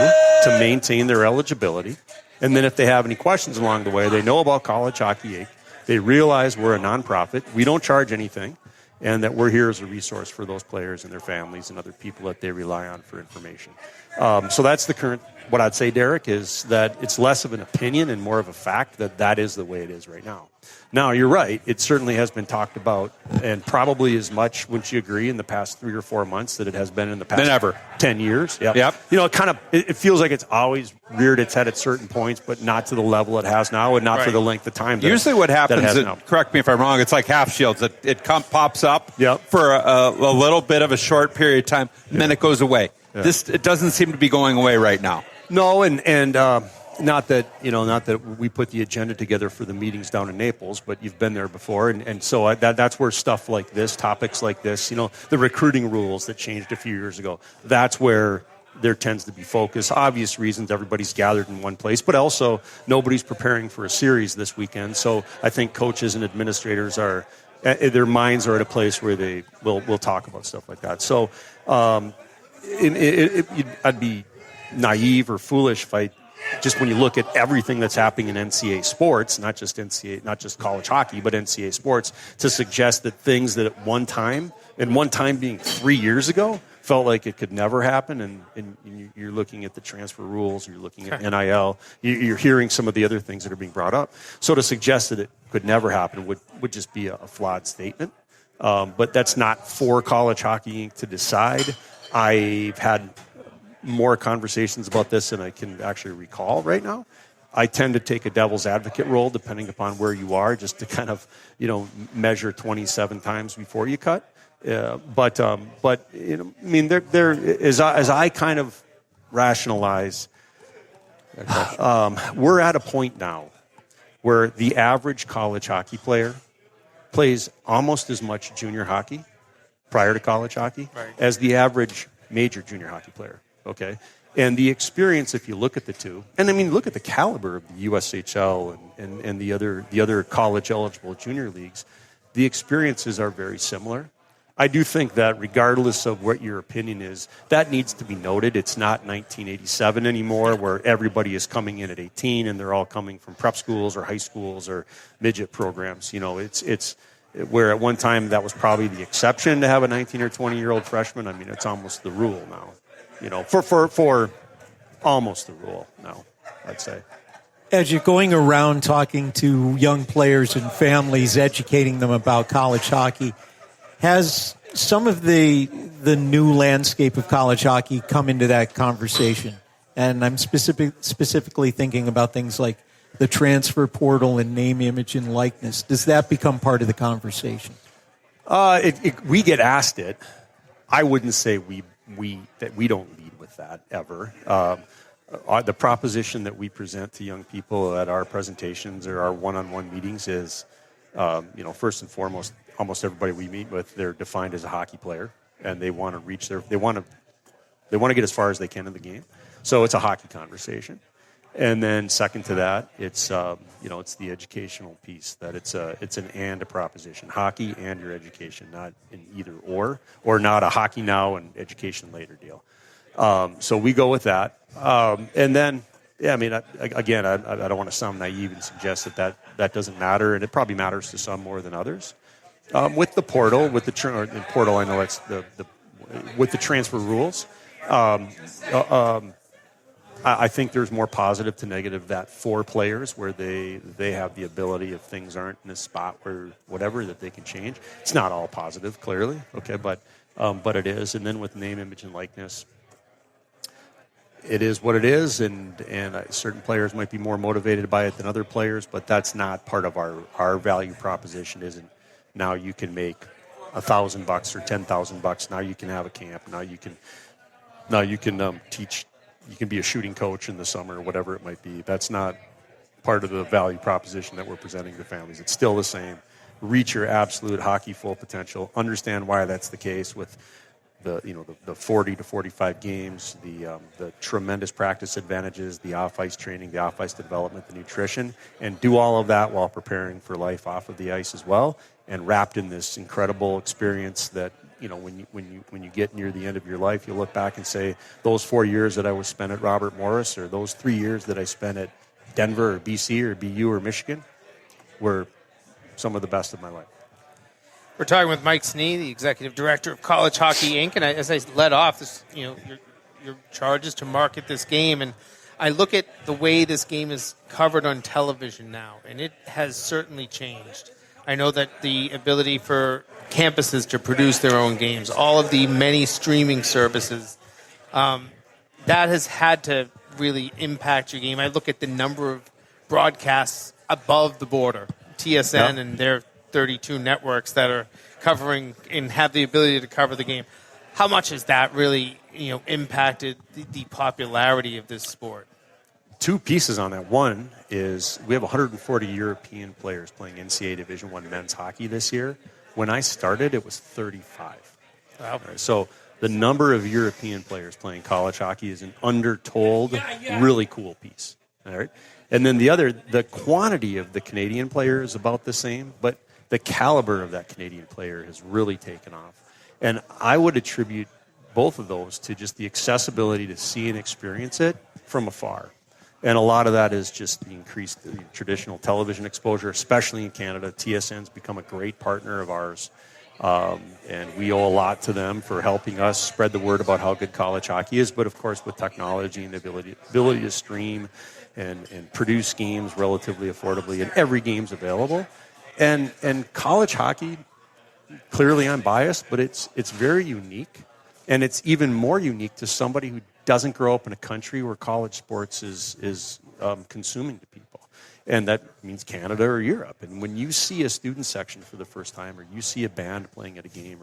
to maintain their eligibility. And then if they have any questions along the way, they know about College Hockey Inc. They realize we're a nonprofit. We don't charge anything, and that we're here as a resource for those players and their families and other people that they rely on for information. So that's the current, what I'd say, Derek, is that it's less of an opinion and more of a fact that that is the way it is right now. Now, you're right. It certainly has been talked about, and probably as much, wouldn't you agree, in the past 3 or 4 months that it has been in the past ever. 10 years. Yep. You know, it feels like it's always reared its head at certain points, but not to the level it has now, and not for the length of time. Usually what happens, now. Correct me if I'm wrong, it's like half shields. It pops up Yep. for a little bit of a short period of time, and then it goes away. Yeah. It doesn't seem to be going away right now. No, and not that we put the agenda together for the meetings down in Naples, but you've been there before, and so that's where stuff like this, topics like this, the recruiting rules that changed a few years ago, that's where there tends to be focus. Obvious reasons, everybody's gathered in one place, but also nobody's preparing for a series this weekend. So I think coaches and administrators their minds are at a place where they will talk about stuff like that. So I'd be naive or foolish if I just, when you look at everything that's happening in NCAA sports, not just college hockey, but NCAA sports, to suggest that things that at one time, and one time being 3 years ago, felt like it could never happen, and you're looking at the transfer rules, you're looking at NIL, you're hearing some of the other things that are being brought up. So to suggest that it could never happen would just be a flawed statement. But that's not for College Hockey Inc. to decide. I've had more conversations about this than I can actually recall right now. I tend to take a devil's advocate role depending upon where you are, just to kind of, measure 27 times before you cut. But there as I kind of rationalize, we're at a point now where the average college hockey player plays almost as much junior hockey prior to college hockey as the average major junior hockey player. Okay, and the experience, if you look at the two, and look at the caliber of the USHL and the other college eligible junior leagues, the experiences are very similar. I do think that regardless of what your opinion is, that needs to be noted. It's not 1987 anymore, where everybody is coming in at 18 and they're all coming from prep schools or high schools or midget programs. It's where at one time that was probably the exception to have a 19 or 20-year-old freshman. It's almost the rule now. For almost the rule now, I'd say. As you're going around talking to young players and families, educating them about college hockey, has some of the new landscape of college hockey come into that conversation? And I'm specifically thinking about things like the transfer portal and name, image, and likeness. Does that become part of the conversation? We get asked it. I wouldn't say we don't lead with that ever. The proposition that we present to young people at our presentations or our one-on-one meetings is, first and foremost, almost everybody we meet with, they're defined as a hockey player, and they want to reach they want to get as far as they can in the game. So it's a hockey conversation. And then second to that, it's it's the educational piece, that it's an and a proposition, hockey and your education, not an either or not a hockey now and education later deal. So we go with that. And then, I don't want to sound naive and suggest that doesn't matter, and it probably matters to some more than others. With the portal, portal, I know that's with the transfer rules. I think there's more positive to negative that for players, where they have the ability, if things aren't in a spot where whatever, that they can change. It's not all positive, clearly, okay, but it is. And then with name, image, and likeness, it is what it is, and certain players might be more motivated by it than other players, but that's not part of our value proposition. Isn't now you can make $1,000 or $10,000. Now you can have a camp. Now you can teach. You can be a shooting coach in the summer, or whatever it might be. That's not part of the value proposition that we're presenting to families. It's still the same. Reach your absolute hockey full potential. Understand why that's the case with the 40 to 45 games, the tremendous practice advantages, the off-ice training, the off-ice development, the nutrition, and do all of that while preparing for life off of the ice as well, and wrapped in this incredible experience that when you get near the end of your life, you look back and say, those 4 years that I was spent at Robert Morris, or those 3 years that I spent at Denver or BC or BU or Michigan, were some of the best of my life. We're talking with Mike Snee, the executive director of College Hockey Inc. And as I led off, this, your charge is to market this game. And I look at the way this game is covered on television now, and it has certainly changed. I know that the ability for campuses to produce their own games, all of the many streaming services, that has had to really impact your game. I look at the number of broadcasts above the border, TSN and their 32 networks that are covering and have the ability to cover the game. How much has that really impacted the popularity of this sport? Two pieces on that. One is we have 140 European players playing NCAA Division I men's hockey this year. When I started, it was 35. Wow. Right, so the number of European players playing college hockey is an undertold, really cool piece. All right. And then the quantity of the Canadian player is about the same, but the caliber of that Canadian player has really taken off. And I would attribute both of those to just the accessibility to see and experience it from afar. And a lot of that is just the increased traditional television exposure, especially in Canada. TSN's become a great partner of ours. And we owe a lot to them for helping us spread the word about how good college hockey is. But, of course, with technology and the ability to stream and produce games relatively affordably, and every game's available. And college hockey, clearly I'm biased, but it's very unique. And it's even more unique to somebody who doesn't grow up in a country where college sports is consuming to people. And that means Canada or Europe. And when you see a student section for the first time, or you see a band playing at a game,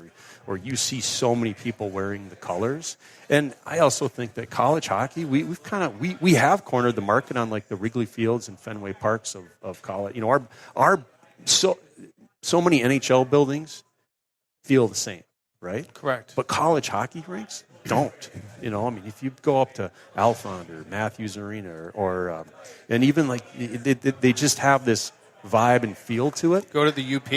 or you see so many people wearing the colors. And I also think that college hockey, we have cornered the market on like the Wrigley Fields and Fenway Parks of college. Our so many NHL buildings feel the same, right? Correct. But college hockey rinks don't. If you go up to Alphond or Matthews Arena or and even like they just have this vibe and feel to it. Go to the UP.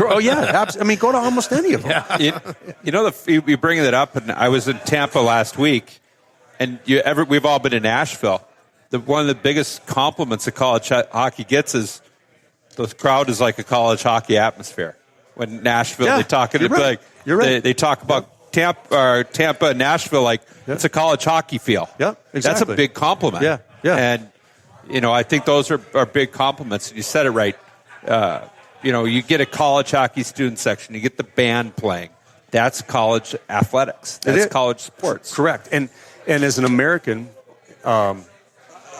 Oh yeah, absolutely. Go to almost any of them. Yeah. You bring that up, and I was in Tampa last week, and we've all been in Nashville. One of the biggest compliments that college hockey gets is the crowd is like a college hockey atmosphere. When Nashville, they talk it right. They talk about Tampa, Nashville, like it's a college hockey feel. Yeah, exactly. That's a big compliment. Yeah. And I think those are big compliments. You said it right. You get a college hockey student section, you get the band playing. That's college athletics. That's college sports. Correct. And as an American, I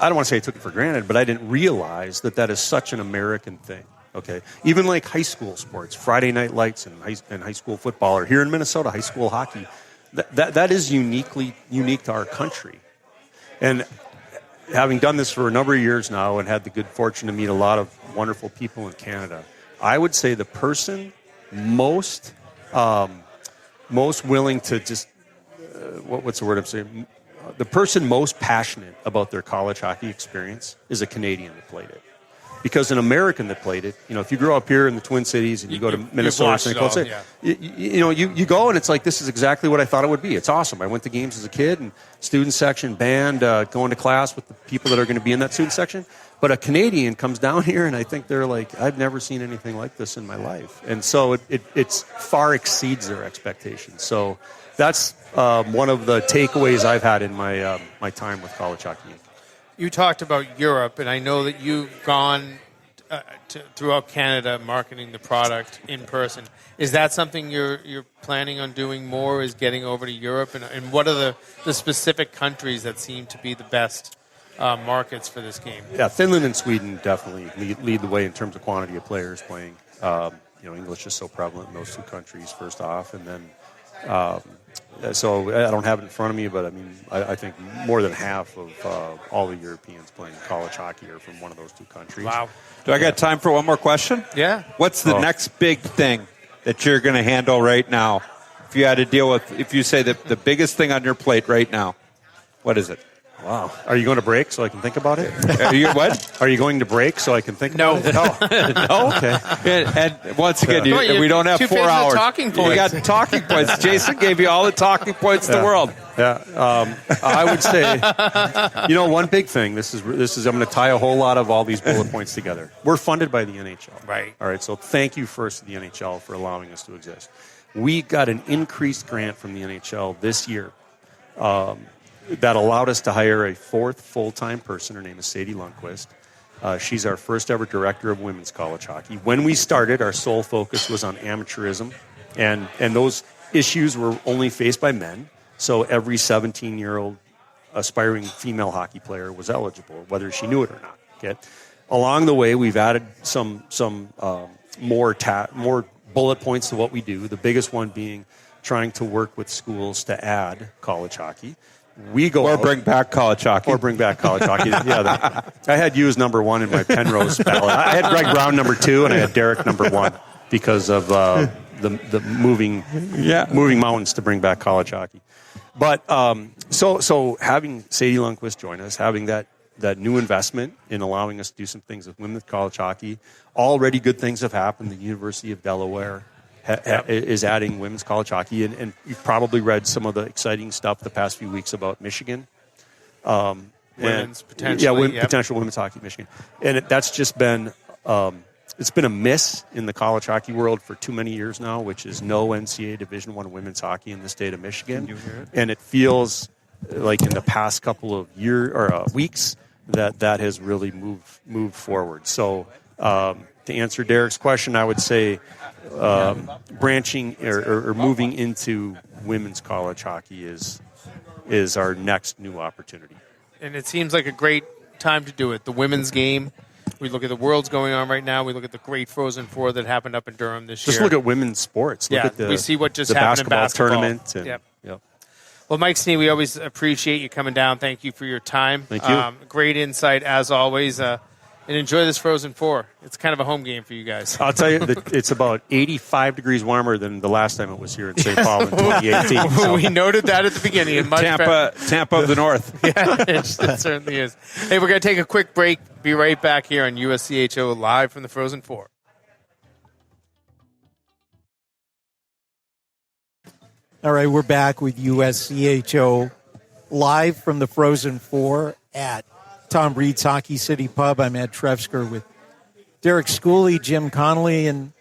don't want to say I took it for granted, but I didn't realize that is such an American thing. Okay, even like high school sports, Friday Night Lights and high school football, or here in Minnesota, high school hockey, that is unique to our country. And having done this for a number of years now and had the good fortune to meet a lot of wonderful people in Canada, I would say the person most willing to just what's the word I'm saying? The person most passionate about their college hockey experience is a Canadian that played it. Because an American that played it, if you grow up here in the Twin Cities and you go to Minnesota or St. Paul, you go and it's like, this is exactly what I thought it would be. It's awesome. I went to games as a kid and student section, band, going to class with the people that are going to be in that student section. But a Canadian comes down here and I think they're like, I've never seen anything like this in my life. And so it far exceeds their expectations. So that's one of the takeaways I've had in my my time with college hockey. You talked about Europe, and I know that you've gone throughout Canada marketing the product in person. Is that something you're planning on doing more, is getting over to Europe? And what are the specific countries that seem to be the best markets for this game? Yeah, Finland and Sweden definitely lead the way in terms of quantity of players playing. English is so prevalent in those two countries, first off, and then so I don't have it in front of me, but I think more than half of all the Europeans playing college hockey are from one of those two countries. Wow. Do I got time for one more question? Yeah. What's the next big thing that you're going to handle right now? If you had to deal with, if you say that the biggest thing on your plate right now, what is it? Wow. Are you going to break so I can think about it? What? Are you going to break so I can think about it? No. Okay. And once again, we don't have 4 2 pages of hours. talking points. You got talking points. Jason gave you all the talking points in the world. Yeah. I would say, one big thing. This is. I'm going to tie a whole lot of all these bullet points together. We're funded by the NHL. Right. All right. So thank you first to the NHL for allowing us to exist. We got an increased grant from the NHL this year. That allowed us to hire a 4th full-time person. Her name is Sadie Lundquist. She's our first ever director of women's college hockey. When we started, our sole focus was on amateurism, and those issues were only faced by men. So every 17-year-old aspiring female hockey player was eligible, whether she knew it or not. Okay. Along the way, we've added some more bullet points to what we do. The biggest one being trying to work with schools to add college hockey. Bring back college hockey. Yeah, I had you as number 1 in my Penrose ballot. I had Greg Brown number 2, and I had Derek number 1 because of the moving mountains to bring back college hockey. But so having Sadie Lundquist join us, having that new investment in allowing us to do some things with women's college hockey, already good things have happened. The University of Delaware is adding women's college hockey, and you've probably read some of the exciting stuff the past few weeks about Michigan. Women's potentially. Potential women's hockey, Michigan. And that's just been, it's been a miss in the college hockey world for too many years now, which is no NCAA Division I women's hockey in the state of Michigan. And it feels like in the past couple of weeks that has really moved forward. So to answer Derek's question, I would say branching or moving into women's college hockey is our next new opportunity. And it seems like a great time to do it. The women's game. We look at the Worlds going on right now. We look at the great Frozen Four that happened up in Durham this year. Just look at women's sports. Look at we see what just the happened in basketball tournament. Yep. Well, Mike Snee, we always appreciate you coming down. Thank you for your time. Thank you. Great insight as always. And enjoy this Frozen Four. It's kind of a home game for you guys. I'll tell you, it's about 85 degrees warmer than the last time it was here in St. Paul in 2018. So. We noted that at the beginning. Tampa of the North. Yeah, it certainly is. Hey, we're going to take a quick break. Be right back here on USCHO live from the Frozen Four. All right, we're back with USCHO live from the Frozen Four at Tom Reed's Hockey City Pub. I'm Ed Trefsker with Derek Schooley, Jim Connolly, and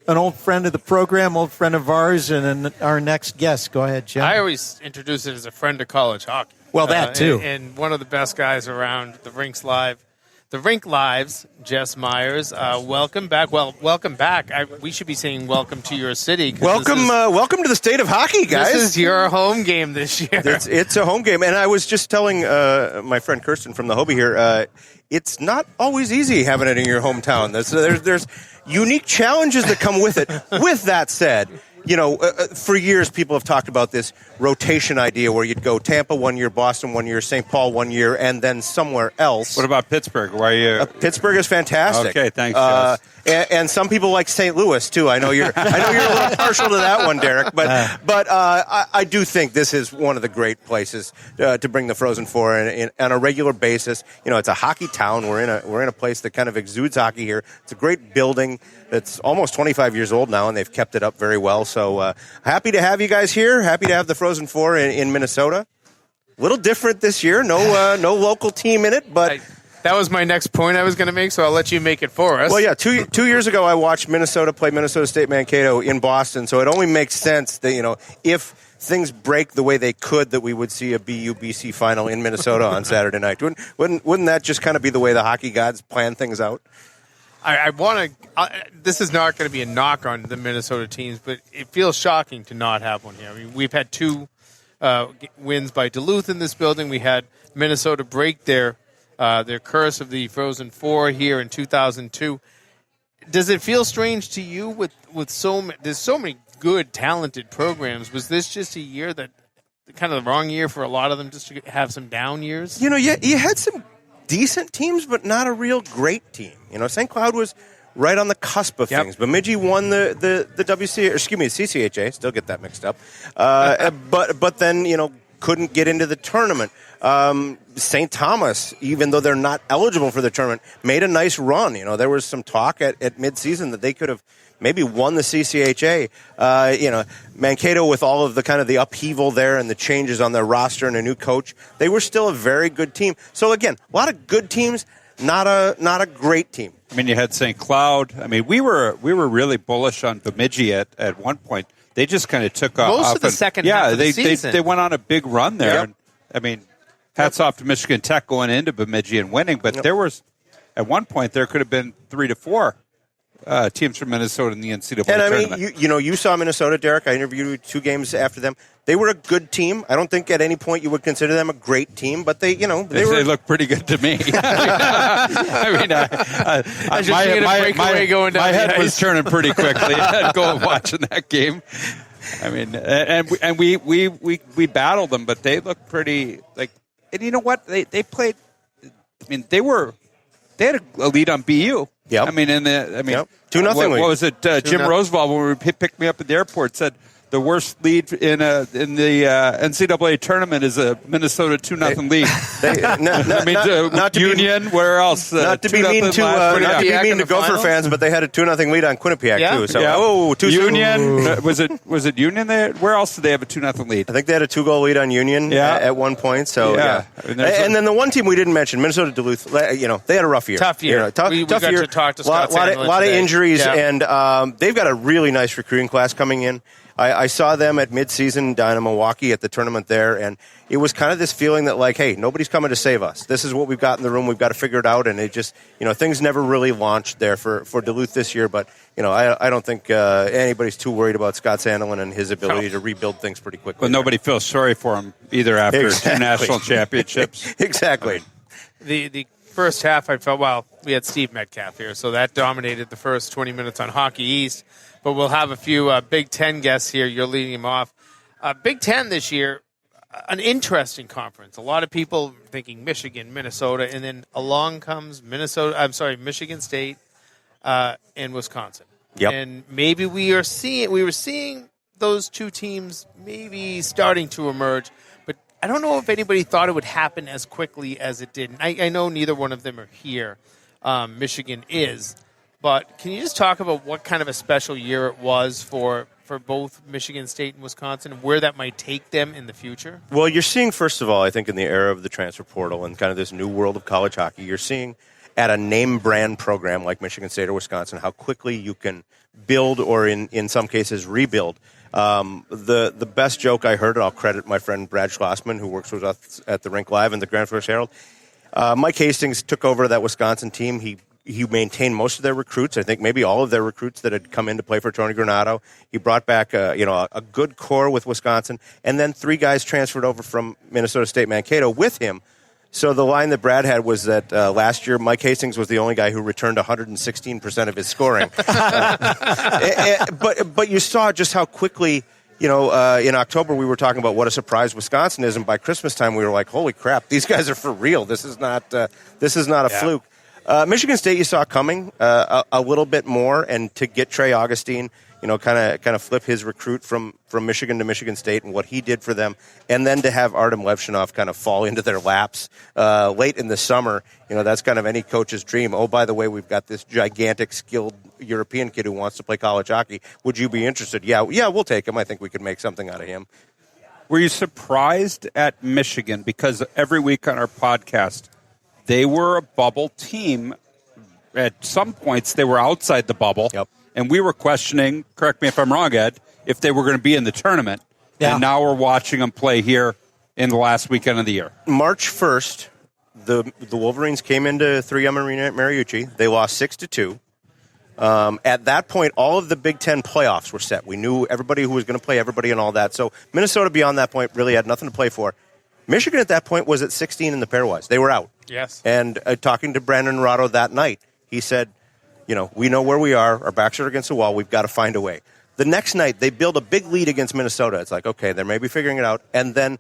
an old friend of the program, old friend of ours, and our next guest. Go ahead, Jim. I always introduce it as a friend of college hockey. Well, that too. And one of the best guys around the Rinks Live. The Rink Lives, Jess Myers. Welcome back. Well, welcome back. We should be saying welcome to your city. Welcome to the state of hockey, guys. This is your home game this year. It's a home game. And I was just telling my friend Kirsten from the Hobie here, it's not always easy having it in your hometown. There's unique challenges that come with it. With that said, for years people have talked about this rotation idea where you'd go Tampa 1 year, Boston 1 year, St. Paul 1 year, and then somewhere else. What about Pittsburgh? Why are you? Pittsburgh is fantastic. Okay, thanks, Jess. And some people like St. Louis too. I know you're a little partial to that one, Derek. But I do think this is one of the great places to bring the Frozen Four on a regular basis. It's a hockey town. We're in a place that kind of exudes hockey here. It's a great building that's almost 25 years old now, and they've kept it up very well. So happy to have you guys here. Happy to have the Frozen Four in Minnesota. A little different this year. No local team in it, but. That was my next point I was going to make, so I'll let you make it for us. Well, yeah, two years ago I watched Minnesota play Minnesota State Mankato in Boston, so it only makes sense that, if things break the way they could, that we would see a BU-BC final in Minnesota on Saturday night. Wouldn't that just kind of be the way the hockey gods plan things out? I want to. This is not going to be a knock on the Minnesota teams, but it feels shocking to not have one here. I mean, we've had two wins by Duluth in this building. We had Minnesota break their curse of the Frozen Four here in 2002. Does it feel strange to you with there's so many good, talented programs? Was this just a year that kind of the wrong year for a lot of them, just to have some down years? You had some decent teams, but not a real great team. St. Cloud was right on the cusp of things. Bemidji won the CCHA. Still get that mixed up. But then, couldn't get into the tournament. St. Thomas, even though they're not eligible for the tournament, made a nice run. There was some talk at midseason that they could have maybe won the CCHA. Mankato, with all of the kind of the upheaval there and the changes on their roster and a new coach, they were still a very good team. So again, a lot of good teams, not a great team. I mean, you had St. Cloud. I mean, we were really bullish on Bemidji at one point. They just kind of took off. Most of the second half of the season. They went on a big run there. Yep. And, I mean, hats off to Michigan Tech going into Bemidji and winning. But there was, at one point, there could have been 3 to 4 teams from Minnesota in the NCAA tournament. And I mean, you saw Minnesota, Derek. I interviewed you 2 games after them. They were a good team. I don't think at any point you would consider them a great team, but they look pretty good to me. My head was turning pretty quickly watching that game. I mean, and we battled them, but they looked pretty like. And you know what? They played. I mean, they had a lead on BU. Yeah. I mean, 2-0. What was it? Jim Roosevelt, when we picked me up at the airport, said the worst lead in the NCAA tournament is a Minnesota 2-0 lead. Not to Union. Where else? Not to be mean to Gopher fans, but they had a 2-0 lead on Quinnipiac too. So Union. Was it Union there? Where else did they have a 2-0 lead? I think they had a 2-goal lead on Union at one point. So and then the one team we didn't mention, Minnesota Duluth. They had a rough year. Tough year. Tough we got year. to talk to a lot of injuries, and they've got a really nice recruiting class coming in. I saw them at midseason down in Milwaukee at the tournament there, and it was kind of this feeling that, like, hey, nobody's coming to save us. This is what we've got in the room. We've got to figure it out, and it just, things never really launched there for Duluth this year. But, I don't think anybody's too worried about Scott Sandelin and his ability to rebuild things pretty quickly. Well, nobody feels sorry for him either after 2 national championships. Exactly. The first half, I felt, we had Steve Metcalf here, so that dominated the first 20 minutes on Hockey East. But we'll have a few Big Ten guests here. You're leading them off. Big Ten this year, an interesting conference. A lot of people thinking Michigan, Minnesota, and then along comes Michigan State and Wisconsin. Yep. And maybe we were seeing those two teams maybe starting to emerge. But I don't know if anybody thought it would happen as quickly as it did. I know neither one of them are here. Michigan is. But can you just talk about what kind of a special year it was for both Michigan State and Wisconsin, and where that might take them in the future? Well, you're seeing, first of all, I think in the era of the transfer portal and kind of this new world of college hockey, you're seeing at a name brand program like Michigan State or Wisconsin how quickly you can build or in some cases rebuild. The best joke I heard, and I'll credit my friend Brad Schlossman, who works with us at the Rink Live and the Grand Forks Herald. Mike Hastings took over that Wisconsin team. He maintained most of their recruits. I think maybe all of their recruits that had come in to play for Tony Granato. He brought back a good core with Wisconsin, and then 3 guys transferred over from Minnesota State Mankato with him. So the line that Brad had was that last year Mike Hastings was the only guy who returned 116% of his scoring. But you saw just how quickly. In October we were talking about what a surprise Wisconsin is, and by Christmas time we were like, "Holy crap, these guys are for real! This is not a fluke." Michigan State you saw coming a little bit more, and to get Trey Augustine, kind of flip his recruit from Michigan to Michigan State and what he did for them, and then to have Artem Levshinov kind of fall into their laps late in the summer, that's kind of any coach's dream. Oh, by the way, we've got this gigantic, skilled European kid who wants to play college hockey. Would you be interested? Yeah, we'll take him. I think we could make something out of him. Were you surprised at Michigan? Because every week on our podcast, they were a bubble team. At some points, they were outside the bubble. Yep. And we were questioning, correct me if I'm wrong, Ed, if they were going to be in the tournament. Yeah. And now we're watching them play here in the last weekend of the year. March 1st, the Wolverines came into 3M Arena at Mariucci. They lost 6-2. At that point, all of the Big Ten playoffs were set. We knew everybody who was going to play everybody and all that. So Minnesota, beyond that point, really had nothing to play for. Michigan at that point was at 16 in the pairwise. They were out. Yes. And talking to Brandon Rado that night, he said, we know where we are. Our backs are against the wall. We've got to find a way. The next night, they build a big lead against Minnesota. It's like, okay, they're maybe figuring it out. And then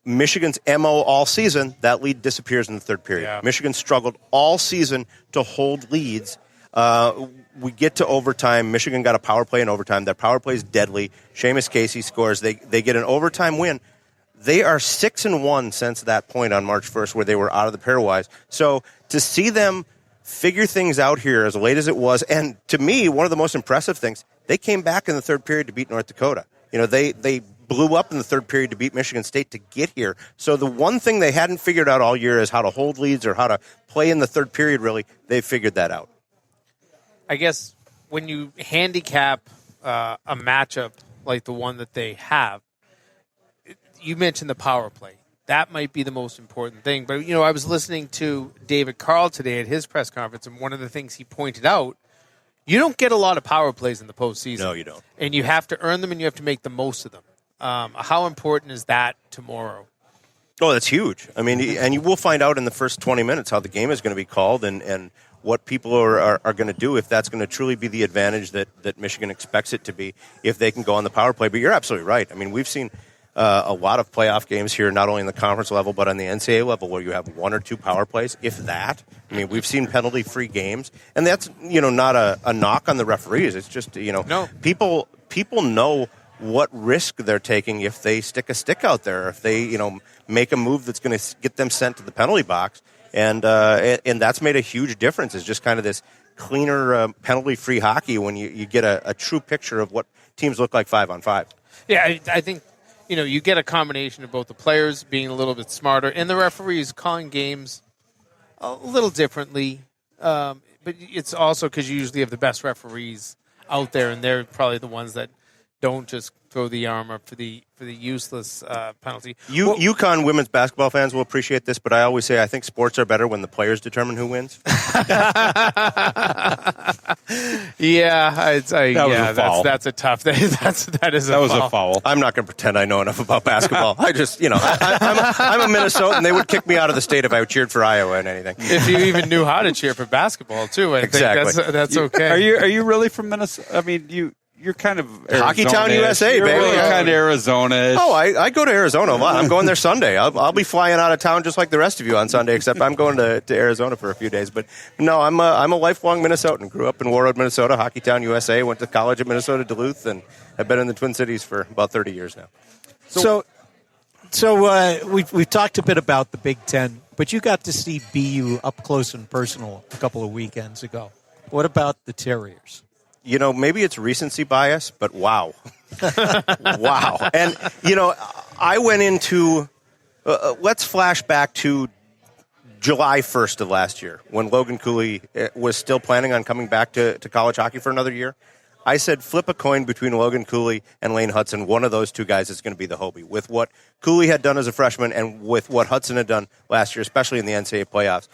Michigan's MO all season, that lead disappears in the third period. Yeah. Michigan struggled all season to hold leads. We get to overtime. Michigan got a power play in overtime. Their power play is deadly. Seamus Casey scores. They get an overtime win. They are 6-1 since that point on March 1st where they were out of the pairwise. So to see them figure things out here as late as it was, and to me, one of the most impressive things, they came back in the third period to beat North Dakota. They blew up in the third period to beat Michigan State to get here. So the one thing they hadn't figured out all year is how to hold leads or how to play in the third period, really. They figured that out. I guess when you handicap a matchup like the one that they have, you mentioned the power play. That might be the most important thing. But, I was listening to David Carl today at his press conference, and one of the things he pointed out, you don't get a lot of power plays in the postseason. No, you don't. And you have to earn them, and you have to make the most of them. How important is that tomorrow? Oh, that's huge. I mean, and you will find out in the first 20 minutes how the game is going to be called and what people are going to do, if that's going to truly be the advantage that Michigan expects it to be, if they can go on the power play. But you're absolutely right. I mean, we've seen a lot of playoff games here, not only in the conference level, but on the NCAA level, where you have one or two power plays, if that. I mean, we've seen penalty-free games. And that's, not a knock on the referees. It's just, No. people know what risk they're taking if they stick a stick out there, if they, make a move that's going to get them sent to the penalty box. And that's made a huge difference. It's just kind of this cleaner, penalty-free hockey when you get a true picture of what teams look like 5-on-5. Yeah, I think, you get a combination of both the players being a little bit smarter and the referees calling games a little differently. But it's also because you usually have the best referees out there, and they're probably the ones that don't just throw the arm up for the useless penalty. UConn women's basketball fans will appreciate this, but I always say I think sports are better when the players determine who wins. That's a tough. That was a foul. I'm not going to pretend I know enough about basketball. I just, I'm a Minnesotan, and they would kick me out of the state if I cheered for Iowa and anything. If you even knew how to cheer for basketball, too, I think that's okay. Are you really from Minnesota? I mean, you're kind of Hockey Town, USA, you're baby. Really kind of Arizona-ish. Oh, I go to Arizona a lot. I'm going there Sunday. I'll be flying out of town just like the rest of you on Sunday, except I'm going to Arizona for a few days. But no, I'm a lifelong Minnesotan. Grew up in Warroad, Minnesota, Hockey Town, USA. Went to college at Minnesota Duluth, and I've been in the Twin Cities for about 30 years now. So we've talked a bit about the Big Ten, but you got to see BU up close and personal a couple of weekends ago. What about the Terriers? Maybe it's recency bias, but wow. Wow. And, I went into, let's flash back to July 1st of last year when Logan Cooley was still planning on coming back to college hockey for another year. I said flip a coin between Logan Cooley and Lane Hudson. One of those two guys is going to be the Hobie. With what Cooley had done as a freshman and with what Hudson had done last year, especially in the NCAA playoffs.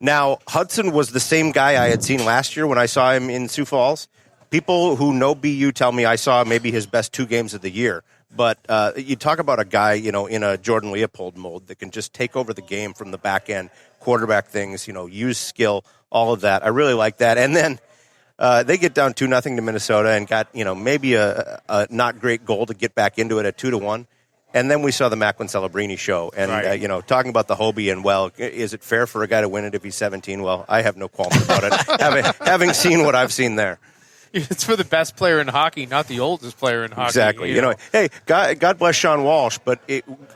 Now, Hudson was the same guy I had seen last year when I saw him in Sioux Falls. People who know BU tell me I saw maybe his best 2 games of the year. But you talk about a guy, in a Jordan Leopold mold that can just take over the game from the back end, quarterback things, use skill, all of that. I really like that. And then they get down 2-0 to Minnesota and got, maybe a not great goal to get back into it at 2-1. And then we saw the Macklin Celebrini show. And, right. Talking about the Hobie and, is it fair for a guy to win it if he's 17? Well, I have no qualms about it, having seen what I've seen there. It's for the best player in hockey, not the oldest player in hockey. Exactly. Hey, God bless Sean Walsh, but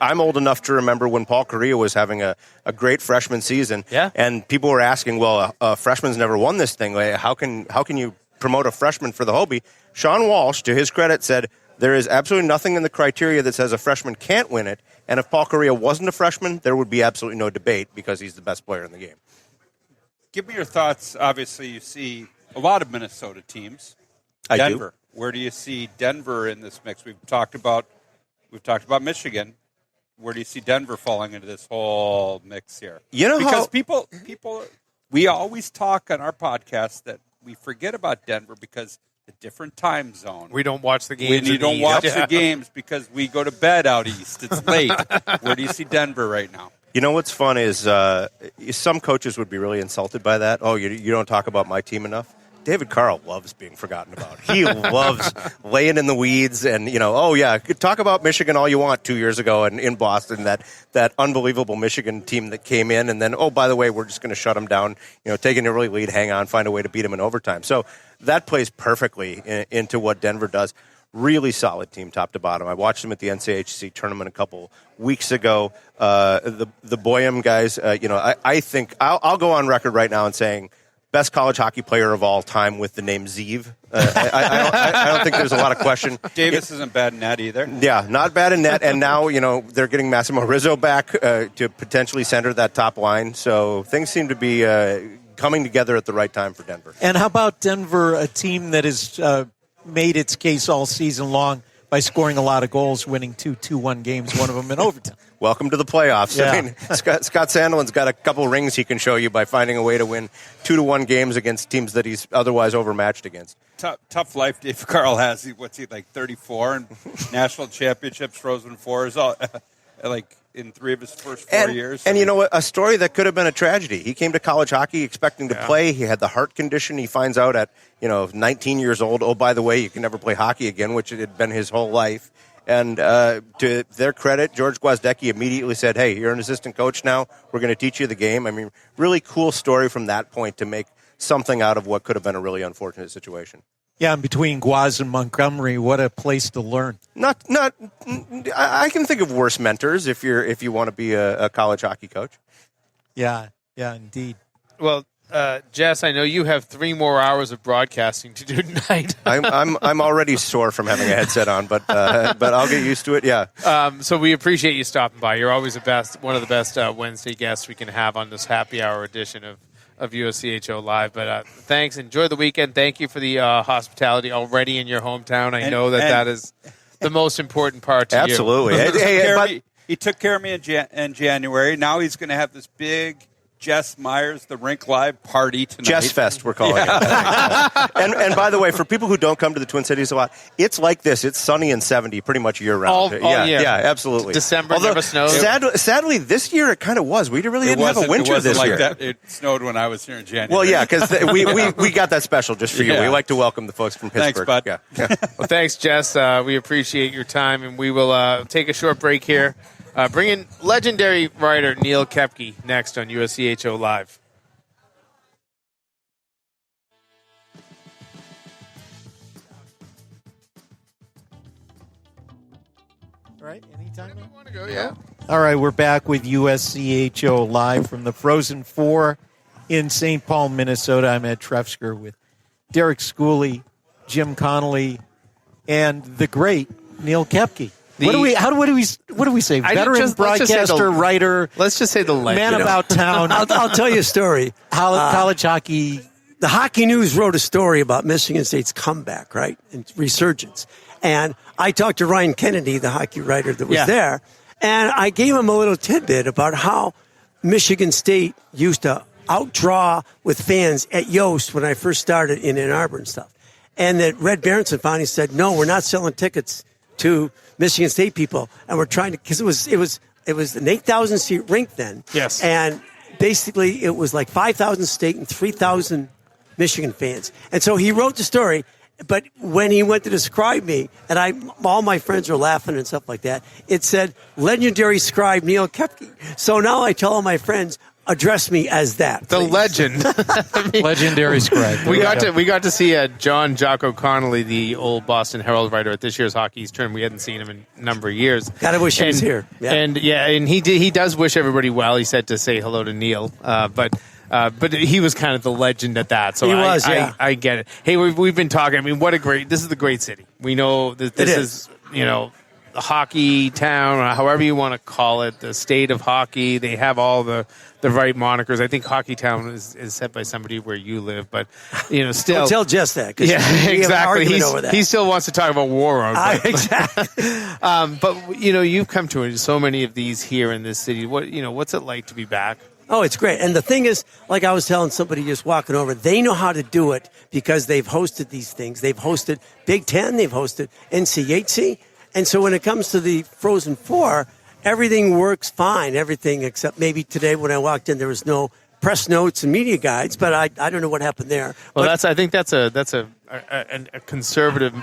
I'm old enough to remember when Paul Correa was having a great freshman season. Yeah. And people were asking, a freshman's never won this thing. How can you promote a freshman for the Hobie? Sean Walsh, to his credit, said, there is absolutely nothing in the criteria that says a freshman can't win it. And if Paul Correa wasn't a freshman, there would be absolutely no debate because he's the best player in the game. Give me your thoughts. Obviously, you see a lot of Minnesota teams. I Denver. do. Where do you see Denver in this mix? We've talked about Michigan. Where do you see Denver falling into this whole mix here? Because people, we always talk on our podcast that we forget about Denver because the different time zone. We don't watch the games. You don't watch the games because we go to bed out east. It's late. Where do you see Denver right now? What's fun is some coaches would be really insulted by that. Oh, you don't talk about my team enough. David Carl loves being forgotten about. He loves laying in the weeds and, talk about Michigan all you want 2 years ago in Boston, that unbelievable Michigan team that came in. And then, by the way, we're just going to shut them down, taking an early lead, hang on, find a way to beat them in overtime. So that plays perfectly into what Denver does. really solid team, top to bottom. I watched them at the NCHC tournament a couple weeks ago. The Boyum guys, I think I'll go on record right now and saying best college hockey player of all time with the name Zeev. I don't think there's a lot of question. Davis isn't bad in net either. Yeah, not bad in net. And now, they're getting Massimo Rizzo back to potentially center that top line. So things seem to be coming together at the right time for Denver. And how about Denver, a team that has made its case all season long by scoring a lot of goals, winning 2-2-1 games, one of them in overtime? Welcome to the playoffs. Yeah. I mean, Scott Sandelin's got a couple rings he can show you by finding a way to win 2-1 games against teams that he's otherwise overmatched against. Tough life Dave Carl has. What's he, like 34 and national championships, Frozen Fours, all like in 3 of his first 4 years. And you know what? A story that could have been a tragedy. He came to college hockey expecting to play. He had the heart condition. He finds out at 19 years old, oh, by the way, you can never play hockey again, which it had been his whole life. And to their credit, George Gwiazdecki immediately said, hey, you're an assistant coach now. We're going to teach you the game. I mean, really cool story from that point to make something out of what could have been a really unfortunate situation. Yeah, and between Guaz and Montgomery, what a place to learn. I can think of worse mentors if you want to be a college hockey coach. Yeah, indeed. Well, Jess, I know you have 3 more hours of broadcasting to do tonight. I'm already sore from having a headset on, but I'll get used to it. Yeah. So we appreciate you stopping by. You're always one of the best Wednesday guests we can have on this happy hour edition of USCHO Live. But thanks. Enjoy the weekend. Thank you for the hospitality already in your hometown. I know that is the most important part to absolutely. you. Absolutely. He took care of me in January. Now he's going to have this big Jess Myers, the Rink Live party tonight. Jess Fest, we're calling it. And by the way, for people who don't come to the Twin Cities a lot, it's like this. It's sunny and 70 pretty much year round. All year. Yeah, absolutely. December never snows. Sadly, this year it kind of was. We really didn't have a winter this year. That. It snowed when I was here in January. Well, yeah, because we got that special just for you. We like to welcome the folks from Pittsburgh. Thanks, bud. Yeah. Well, thanks, Jess. We appreciate your time, and we will take a short break here. Bring in legendary writer Neil Koepke next on USCHO Live. All right, anytime now? Want to go? Yeah. All right, we're back with USCHO Live from the Frozen Four in St. Paul, Minnesota. I'm Ed Trefsker with Derek Schooley, Jim Connolly, and the great Neil Koepke. What do we say? Veteran broadcaster, writer. Let's just say the legend. Man about town. I'll tell you a story. College hockey. The Hockey News wrote a story about Michigan State's comeback, right, and resurgence. And I talked to Ryan Kennedy, the hockey writer that was there, and I gave him a little tidbit about how Michigan State used to outdraw with fans at Yost when I first started in Ann Arbor and stuff. And that Red Berenson finally said, no, we're not selling tickets to Michigan State people, and we're trying to, because it was an 8,000 seat rink then. Yes. And basically it was like 5,000 State and 3,000 Michigan fans. And so he wrote the story, but when he went to describe me, and all my friends were laughing and stuff like that, it said legendary scribe Neil Koepke. So now I tell all my friends, address me as that. The legend. Legendary scribe. We got to see John Jocko Connolly, the old Boston Herald writer, at this year's Hockey East tournament. We hadn't seen him in a number of years. Gotta wish he was here. Yeah. And he does wish everybody well. He said to say hello to Neil, but he was kind of the legend at that. So I get it. Hey, we've been talking. I mean, this is the great city. We know that this is the hockey town, or however you want to call it, the state of hockey. They have all the right monikers. I think Hockey Town is set by somebody where you live, but still. Don't tell Jess that. Yeah, exactly. He still wants to talk about War Road. Exactly. But you've come to so many of these here in this city. What's it like to be back? Oh, it's great. And the thing is, like I was telling somebody just walking over, they know how to do it because they've hosted these things. They've hosted Big Ten. They've hosted NCHC. And so when it comes to the Frozen Four, everything works fine. Everything except maybe today when I walked in, there was no press notes and media guides, but I don't know what happened there. Well, I think that's a conservative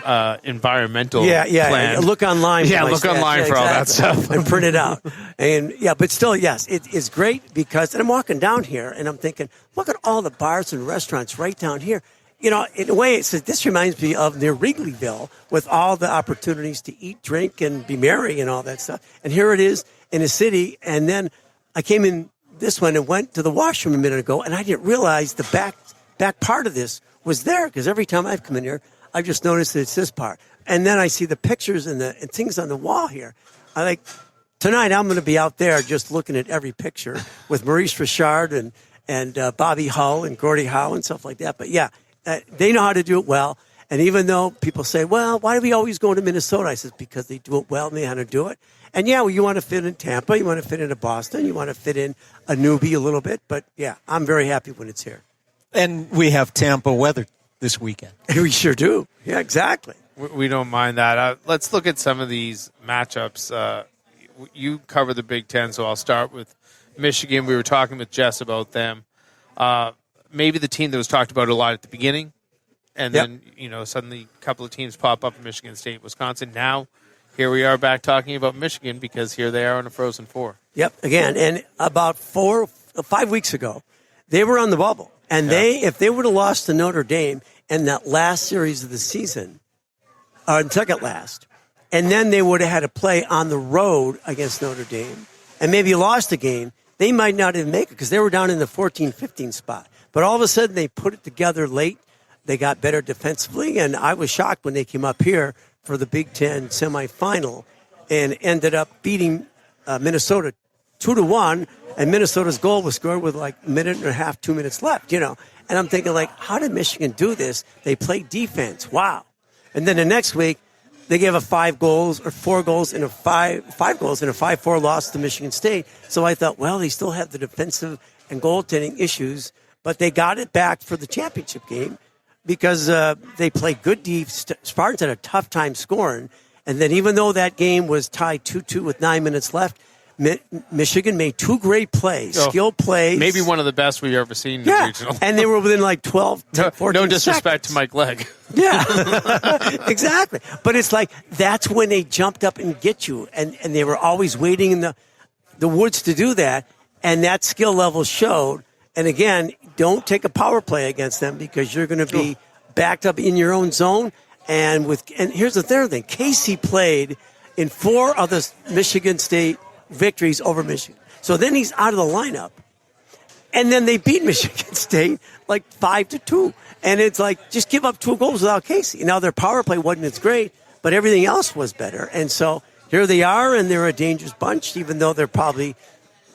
environmental plan. Look online. Yeah, look online for all that stuff and print it out. And but still, yes, it is great because. And I'm walking down here and I'm thinking, look at all the bars and restaurants right down here. in a way, this reminds me of near Wrigleyville with all the opportunities to eat, drink, and be merry and all that stuff. And here it is in a city. And then I came in this one and went to the washroom a minute ago, and I didn't realize the back part of this was there, because every time I've come in here, I've just noticed that it's this part. And then I see the pictures and things on the wall here. Tonight I'm going to be out there just looking at every picture with Maurice Richard and Bobby Hull and Gordie Howe and stuff like that. But yeah, they know how to do it well. And even though people say, well, why do we always go to Minnesota? I said, because they do it well and they know how to do it. And yeah, well, you want to fit in Tampa, you want to fit into Boston, you want to fit in a newbie a little bit. But yeah, I'm very happy when it's here. And we have Tampa weather this weekend. We sure do. Yeah, exactly. We don't mind that. Let's look at some of these matchups. You cover the Big Ten, so I'll start with Michigan. We were talking with Jess about them. Maybe the team that was talked about a lot at the beginning, and then suddenly a couple of teams pop up in Michigan State, Wisconsin. Now here we are back talking about Michigan because here they are on a Frozen Four. Yep, again, and about 5 weeks ago, they were on the bubble. And if they would have lost to Notre Dame in that last series of the season, or second last, and then they would have had to play on the road against Notre Dame, and maybe lost a game, they might not even make it because they were down in the 14-15 spot. But all of a sudden, they put it together late. They got better defensively, and I was shocked when they came up here for the Big Ten semifinal and ended up beating Minnesota 2-1. And Minnesota's goal was scored with like a minute and a half, 2 minutes left, And I'm thinking, how did Michigan do this? They played defense. Wow. And then the next week, they gave 4 goals in a 5-4 loss to Michigan State. So I thought, well, they still have the defensive and goaltending issues, but they got it back for the championship game because they played good defense. Spartans had a tough time scoring. And then even though that game was tied 2-2 with 9 minutes left, Michigan made 2 great plays, skilled plays. Maybe one of the best we've ever seen in the regional. And they were within 12, 14 No disrespect seconds. to Mike Legg. Yeah, exactly. But it's that's when they jumped up and get you. And they were always waiting in the woods to do that. And that skill level showed. And again, don't take a power play against them because you're going to be backed up in your own zone. And here's the third thing. Casey played in 4 of the Michigan State victories over Michigan. So then he's out of the lineup. And then they beat Michigan State 5-2. And it's just give up 2 goals without Casey. Now their power play wasn't as great, but everything else was better. And so here they are, and they're a dangerous bunch, even though they're probably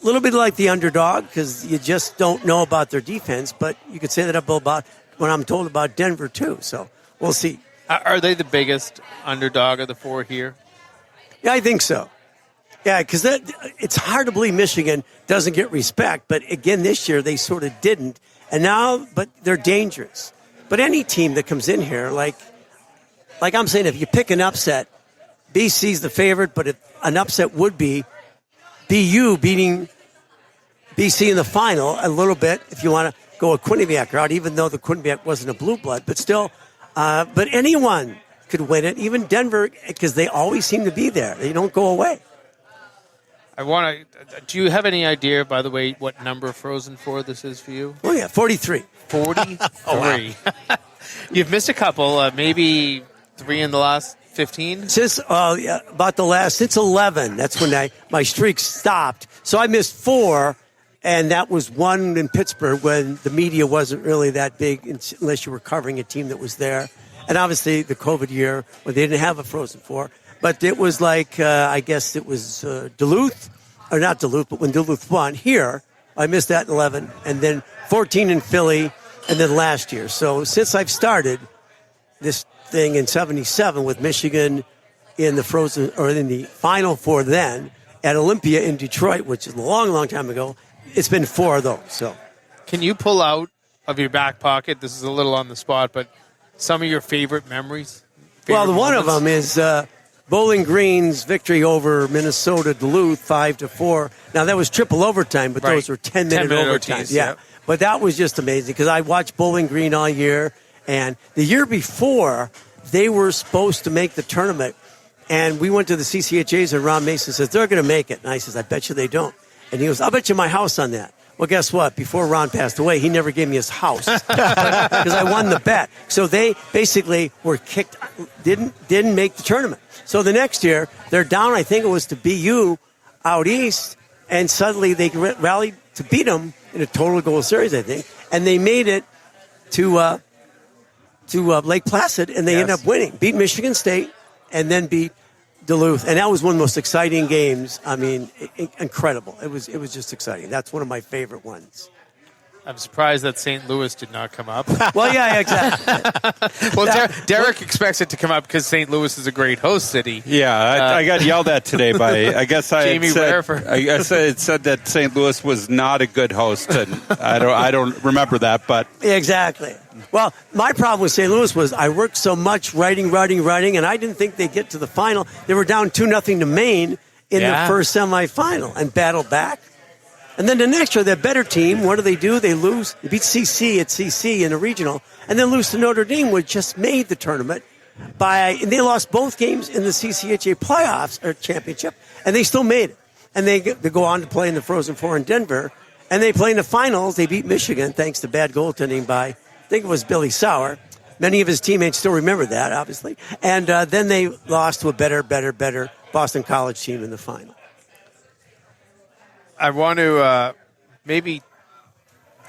a little bit like the underdog because you just don't know about their defense. But you could say that about when I'm told about Denver too. So we'll see. Are they the biggest underdog of the 4 here? Yeah, I think so. Yeah, because it's hard to believe Michigan doesn't get respect. But again, this year they sort of didn't. And now, but they're dangerous. But any team that comes in here, like I'm saying, if you pick an upset, BC's the favorite, but an upset would be BU beating BC in the final a little bit if you want to go a Quinnipiac route, even though the Quinnipiac wasn't a blue blood. But still, but anyone could win it, even Denver, because they always seem to be there. They don't go away. Do you have any idea, by the way, what number Frozen 4 this is for you? Oh, yeah, 43. 43. You've missed a couple, maybe 3 in the last 15? Since 11. That's when my streak stopped. So I missed 4, and that was 1 in Pittsburgh when the media wasn't really that big unless you were covering a team that was there. And obviously the COVID year when they didn't have a Frozen 4. But it was I guess it was Duluth, or not Duluth, but when Duluth won here, I missed that in 11, and then 14 in Philly, and then last year. So since I've started this thing in 77 with Michigan in the Frozen, or in the Final Four then, at Olympia in Detroit, which is a long, long time ago, it's been 4 of those. So, can you pull out of your back pocket, this is a little on the spot, but some of your favorite memories? One of them is Bowling Green's victory over Minnesota Duluth 5-4. Now that was triple overtime, but those were 10-minute overtimes. Yeah, but that was just amazing because I watched Bowling Green all year, and the year before they were supposed to make the tournament, and we went to the CCHAs, and Ron Mason says they're going to make it, and I says I bet you they don't, and he goes I'll bet you my house on that. Well, guess what? Before Ron passed away, he never gave me his house because I won the bet. So they basically were kicked, didn't make the tournament. So the next year, they're down, I think it was to BU out east, and suddenly they rallied to beat them in a total goal series, I think, and they made it to Lake Placid, and they ended up winning, beat Michigan State, and then beat Duluth, and that was one of the most exciting games. I mean, incredible. It was just exciting. That's one of my favorite ones. I'm surprised that St. Louis did not come up. Well, yeah, exactly. Well, Derek expects it to come up because St. Louis is a great host city. Yeah, I got yelled at today by, I guess I Jamie had said that St. Louis was not a good host, and I don't remember that, but Exactly. Well, my problem with St. Louis was I worked so much writing, and I didn't think they'd get to the final. They were down 2-0 to Maine in the first semifinal and battled back. And then the next year, their better team, what do? They lose. They beat CC at CC in a regional, and then lose to Notre Dame, which just made the tournament. And they lost both games in the CCHA playoffs or championship, and they still made it. And they go on to play in the Frozen Four in Denver, and they play in the finals. They beat Michigan thanks to bad goaltending by, I think it was Billy Sauer. Many of his teammates still remember that, obviously. And then they lost to a better Boston College team in the final. I want to maybe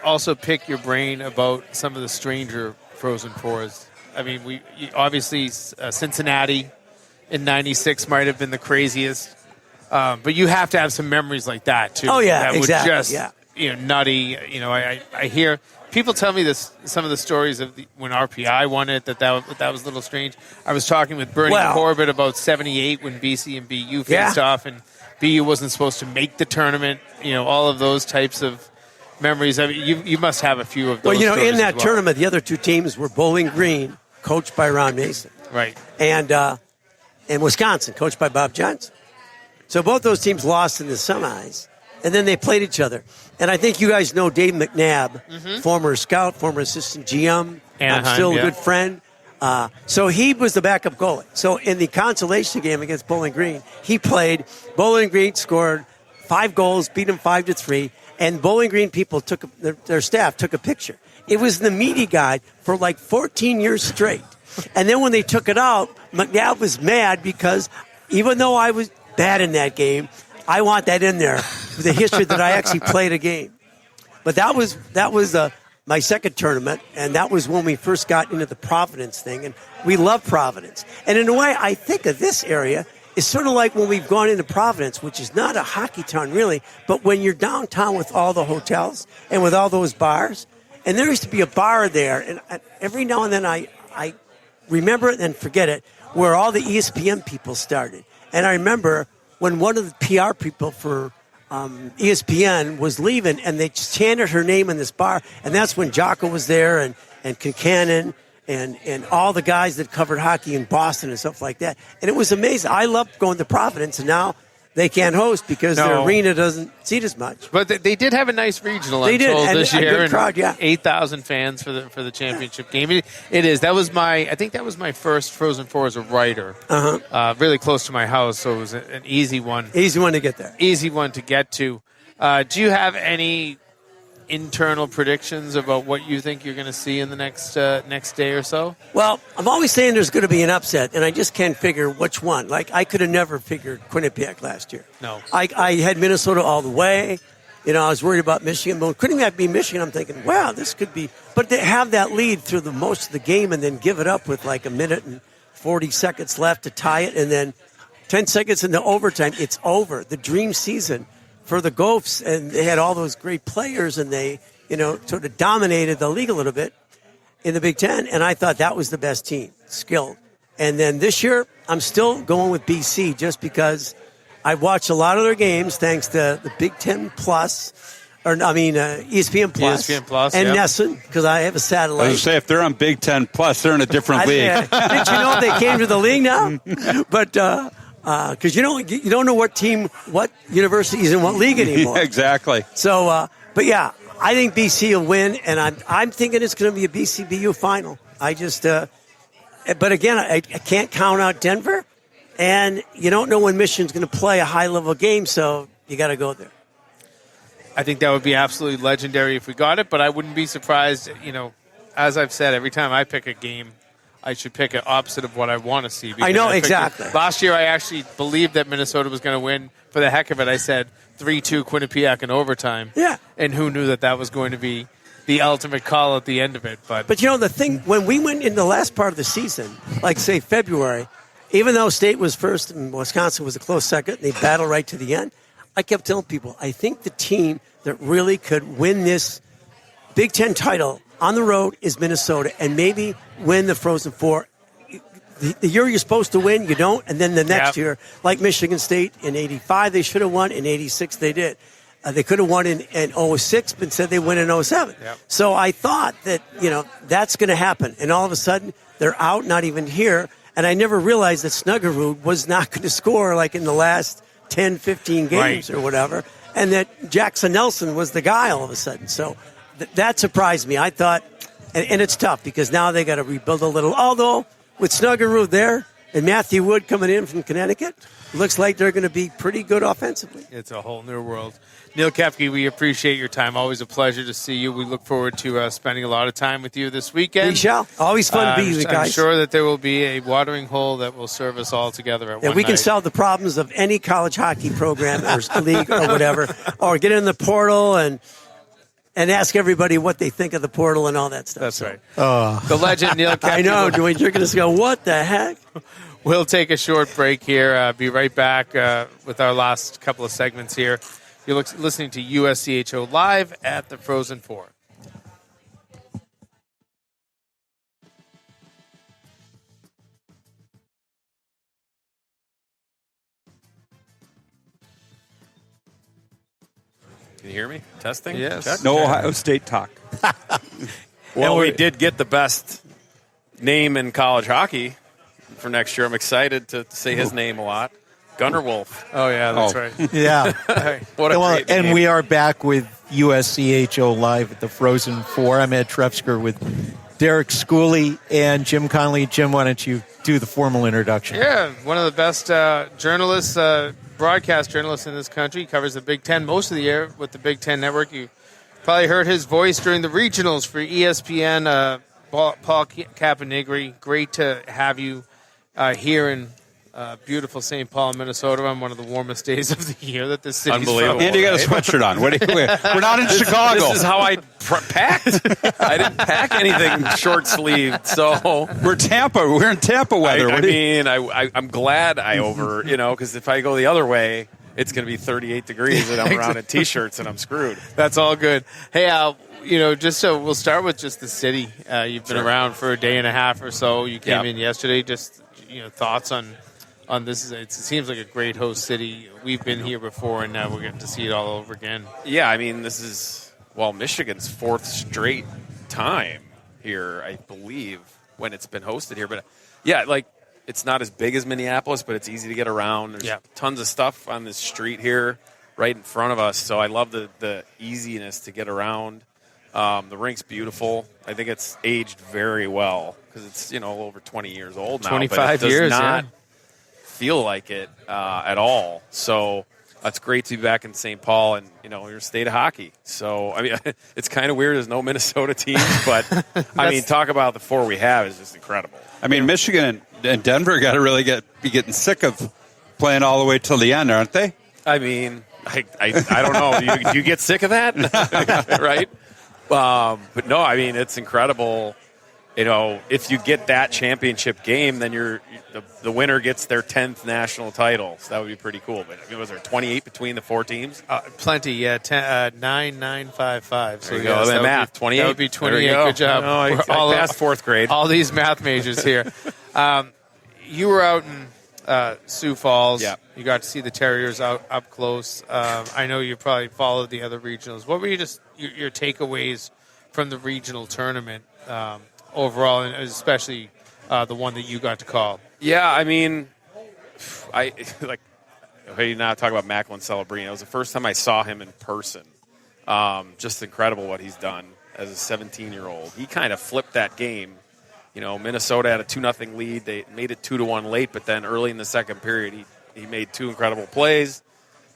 also pick your brain about some of the stranger Frozen Fours. I mean, obviously Cincinnati in '96 might have been the craziest, but you have to have some memories like that too. Oh yeah, that exactly. Were just nutty. You know, I hear people tell me some of the stories of when RPI won it that was a little strange. I was talking with Bernie Corbett about '78 when BC and BU faced off and BU wasn't supposed to make the tournament, all of those types of memories. I mean, you must have a few of those. Well, in that tournament, the other two teams were Bowling Green, coached by Ron Mason. Right. And Wisconsin, coached by Bob Johnson. So both those teams lost in the semis, and then they played each other. And I think you guys know Dave McNabb, former scout, former assistant GM. Anaheim, I'm still a good friend. So he was the backup goalie. So in the consolation game against Bowling Green, he played. Bowling Green scored 5 goals, beat them 5-3, and Bowling Green people their staff took a picture. It was in the media guide for like 14 years straight. And then when they took it out, McNabb was mad because even though I was bad in that game, I want that in there for the history that I actually played a game. But that was my second tournament, and that was when we first got into the Providence thing, and we love Providence. And in a way, I think of this area is sort of like when we've gone into Providence, which is not a hockey town really, but when you're downtown with all the hotels and with all those bars, and there used to be a bar there, and every now and then I remember it and forget it, where all the ESPN people started. And I remember when one of the PR people for ESPN was leaving, and they chanted her name in this bar, and that's when Jocko was there, and Concannon, and all the guys that covered hockey in Boston and stuff like that. And it was amazing. I loved going to Providence, and now they can't host because their arena doesn't seat as much. But they did have a nice regional. They did, and this a year, good crowd, yeah. 8,000 fans for the championship game. It is. I think that was my first Frozen Four as a writer. Really close to my house, so it was an easy one. Easy one to get there. Easy one to get to. Do you have any internal predictions about what you think you're going to see in the next day or so? Well, I'm always saying there's going to be an upset, and I just can't figure which one. Like, I could have never figured Quinnipiac last year. No. I had Minnesota all the way. I was worried about Michigan. But when Quinnipiac beat Michigan, I'm thinking, wow, this could be. But to have that lead through the most of the game and then give it up with like a minute and 40 seconds left to tie it, and then 10 seconds into overtime, it's over. The dream season for the Gophs, and they had all those great players, and they, sort of dominated the league a little bit in the Big Ten, and I thought that was the best team, skilled. And then this year, I'm still going with BC just because I've watched a lot of their games thanks to the Big Ten Plus, ESPN Plus, and NESN, because I have a satellite. I was going to say, if they're on Big Ten Plus, they're in a different league. Did you know they came to the league now? But because you don't know what team, what university is in what league anymore. Yeah, exactly. So, but yeah, I think BC will win, and I'm thinking it's going to be a BC-BU final. I just, but again, I can't count out Denver, and you don't know when Michigan's going to play a high-level game, so you got to go there. I think that would be absolutely legendary if we got it, but I wouldn't be surprised. As I've said, every time I pick a game, I should pick an opposite of what I want to see. I know, exactly. Last year, I actually believed that Minnesota was going to win. For the heck of it, I said 3-2 Quinnipiac in overtime. Yeah. And who knew that was going to be the ultimate call at the end of it. But the thing, when we went in the last part of the season, like, say, February, even though State was first and Wisconsin was a close second, and they battled right to the end, I kept telling people, I think the team that really could win this Big Ten title on the road is Minnesota, and maybe win the Frozen Four. The year you're supposed to win, you don't, and then the next year, like Michigan State in '85, they should have won. In '86, they did. They could have won in '06, but said they win in '07. Yep. So I thought that that's going to happen, and all of a sudden they're out, not even here. And I never realized that Snuggerud was not going to score like in the last 10, 15 games or whatever, and that Jackson Nelson was the guy all of a sudden. So that surprised me. I thought, and it's tough because now they got to rebuild a little. Although with Snuggerud there and Matthew Wood coming in from Connecticut, it looks like they're going to be pretty good offensively. It's a whole new world. Neil Koepke, we appreciate your time. Always a pleasure to see you. We look forward to spending a lot of time with you this weekend. We shall. Always fun to be with you guys. I'm sure that there will be a watering hole that will serve us all together at one we night. can solve the problems of any college hockey program or league or whatever, or get in the portal and ask everybody what they think of the portal and all that stuff. That's right. The legend, Neil Koepke. I know, Dwayne. You're going to go, what the heck? We'll take a short break here. Be right back with our last couple of segments here. You're listening to USCHO Live at the Frozen Four. Can you hear me? Testing? Yes. Check. No Ohio State talk. Well, we did get the best name in college hockey for next year. I'm excited to say his name a lot. Gunnar Wolf. Oh, yeah, that's right. Yeah. What a great name. And we are back with USCHO Live at the Frozen Four. I'm Ed Trefsker with Derek Schooley and Jim Conley. Jim, why don't you do the formal introduction? Yeah, one of the best journalists, broadcast journalists in this country. He covers the Big Ten most of the year with the Big Ten Network. You probably heard his voice during the regionals for ESPN. Paul Caponigri, great to have you here in beautiful St. Paul, Minnesota, on one of the warmest days of the year that this city's Unbelievable. from. And you got a sweatshirt on. We're not in Chicago. This is how I packed. I didn't pack anything short sleeved, so We're Tampa. We're in Tampa weather. I'm glad I because if I go the other way, it's going to be 38 degrees and I'm around in t-shirts and I'm screwed. That's all good. Hey, just so we'll start with just the city. You've been around for a day and a half or so. You came in yesterday. Just thoughts on this. It seems like a great host city. We've been here before, and now we're getting to see it all over again. Yeah, I mean, this is Michigan's fourth straight time here, I believe, when it's been hosted here. But it's not as big as Minneapolis, but it's easy to get around. There's tons of stuff on this street here right in front of us. So I love the easiness to get around. The rink's beautiful. I think it's aged very well because it's over 20 years old now. 25 but it years, does not feel like it at all. So it's great to be back in St. Paul and your state of hockey. So I mean, it's kind of weird. There's no Minnesota team, but I mean, talk about the four we have is just incredible. I mean, Michigan and Denver got to really be getting sick of playing all the way till the end, aren't they? I mean, I don't know. Do you get sick of that? Right? But no, I mean, it's incredible. If you get that championship game, then the winner gets their 10th national title. So that would be pretty cool. But was there 28 between the four teams? Plenty, yeah. 9, 9, 5, 5. So There you go. That math, 28. That would be 28. Good job. No, I passed fourth grade. All these math majors here. You were out in Sioux Falls. Yeah. You got to see the Terriers up close. I know you probably followed the other regionals. What were your takeaways from the regional tournament overall, and especially the one that you got to call? Yeah, I mean, hey, now talk about Macklin Celebrini. It was the first time I saw him in person. Just incredible what he's done as a 17-year-old. He kind of flipped that game. Minnesota had a 2-0 lead. They made it 2-1 late, but then early in the second period, he made two incredible plays.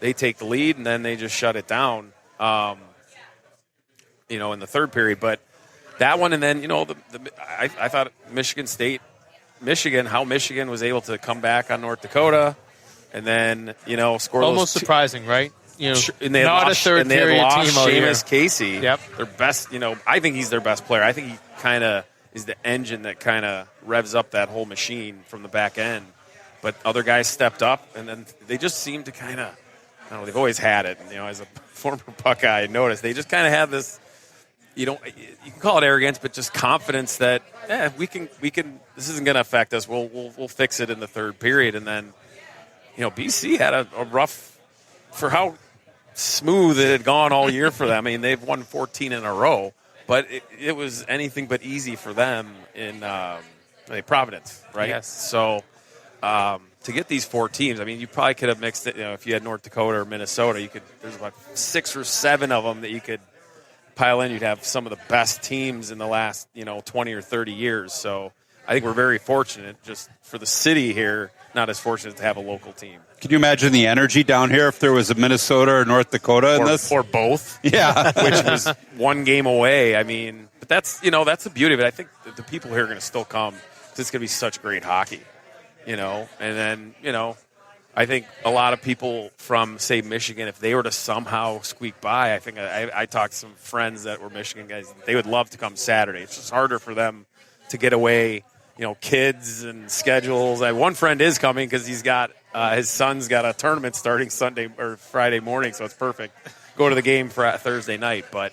They take the lead, and then they just shut it down. in the third period. But that one, and then, I thought Michigan how Michigan was able to come back on North Dakota and then, score almost those surprising, right? And they not lost, a third and they had period lost team all year. Seamus Casey. Yep. Their best, I think he's their best player. I think he kind of is the engine that kind of revs up that whole machine from the back end. But other guys stepped up, and then they just seemed to kind of, I don't know, they've always had it. And, as a former Buckeye, I noticed they just kind of have this, you can call it arrogance, but just confidence that, we can, this isn't going to affect us. We'll fix it in the third period. And then, BC had a rough, for how smooth it had gone all year for them. I mean, they've won 14 in a row, but it was anything but easy for them in Providence, right? Yes. So to get these 4 teams, I mean, you probably could have mixed it. If you had North Dakota or Minnesota, there's about 6 or 7 of them that you could pile in. You'd have some of the best teams in the last 20 or 30 years. So I think we're very fortunate, just for the city here, not as fortunate to have a local team. Can you imagine the energy down here if there was a Minnesota or North Dakota in this? Or both. Yeah. Which was 1 game away. I mean, but that's the beauty of it. I think the people here are going to still come because it's going to be such great hockey, and then, I think a lot of people from, say, Michigan, if they were to somehow squeak by, I think I talked to some friends that were Michigan guys, they would love to come Saturday. It's just harder for them to get away, kids and schedules. One friend is coming because he's got his son's got a tournament starting Sunday or Friday morning, so it's perfect. Go to the game for Thursday night, but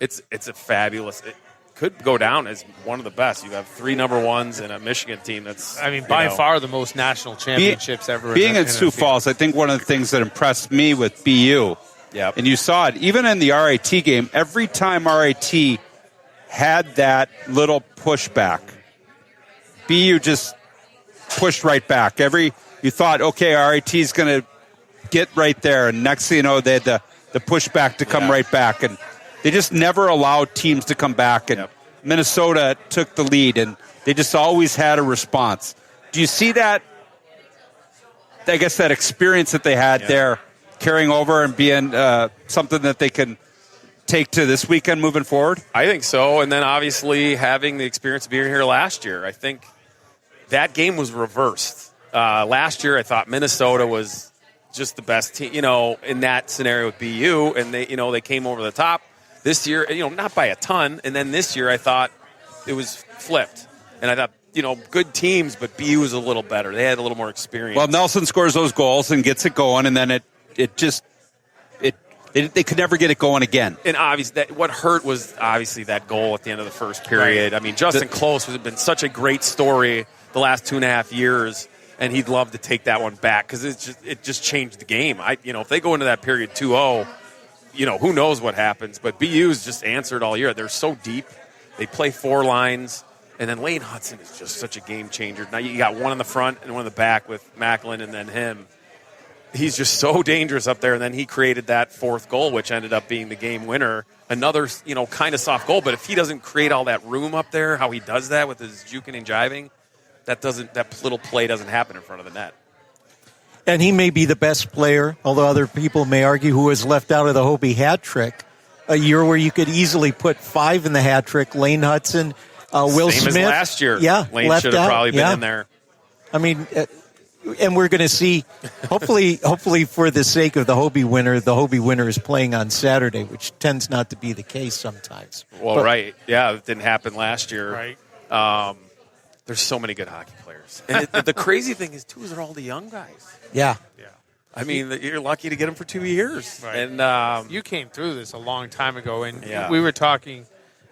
it's a fabulous. It could go down as one of the best. You have 3 number 1s and a Michigan team that's, by far the most national championships ever. Being in Sioux Falls, I think one of the things that impressed me with BU, and you saw it even in the RIT game, every time RIT had that little pushback, BU just pushed right back. You thought, okay, RIT is going to get right there, and next thing you know, they had the pushback to come right back, and they just never allowed teams to come back, and Minnesota took the lead, and they just always had a response. Do you see that, I guess, that experience that they had there carrying over and being something that they can take to this weekend moving forward? I think so, and then obviously having the experience of being here last year, I think that game was reversed. Last year, I thought Minnesota was just the best team, in that scenario with BU, and they came over the top. This year, not by a ton, and then this year I thought it was flipped, and I thought, good teams, but BU was a little better. They had a little more experience. Well, Nelson scores those goals and gets it going, and then they could never get it going again. And obviously, what hurt was obviously that goal at the end of the first period. Right. I mean, Justin Close has been such a great story the last 2.5 years, and he'd love to take that one back because it just changed the game. If they go into that period 2-0, who knows what happens. But BU's just answered all year. They're so deep. They play 4 lines. And then Lane Hudson is just such a game changer. Now you got one in the front and one in the back with Macklin and then him. He's just so dangerous up there. And then he created that 4th goal, which ended up being the game winner. Another, kind of soft goal. But if he doesn't create all that room up there, how he does that with his juking and jiving, that little play doesn't happen in front of the net. And he may be the best player, although other people may argue, who was left out of the Hobie hat trick. A year where you could easily put 5 in the hat trick. Lane Hudson, Will Same Smith. As last year. Yeah, Lane should have probably been in there. I mean, and we're going to see, hopefully for the sake of the Hobie winner is playing on Saturday, which tends not to be the case sometimes. Well, right. Yeah, it didn't happen last year. Right. There's so many good hockey players. And the crazy thing is, too, is they're all the young guys. Yeah. I mean, you're lucky to get them for 2 years. Right. And you came through this a long time ago, and Yeah. we were talking.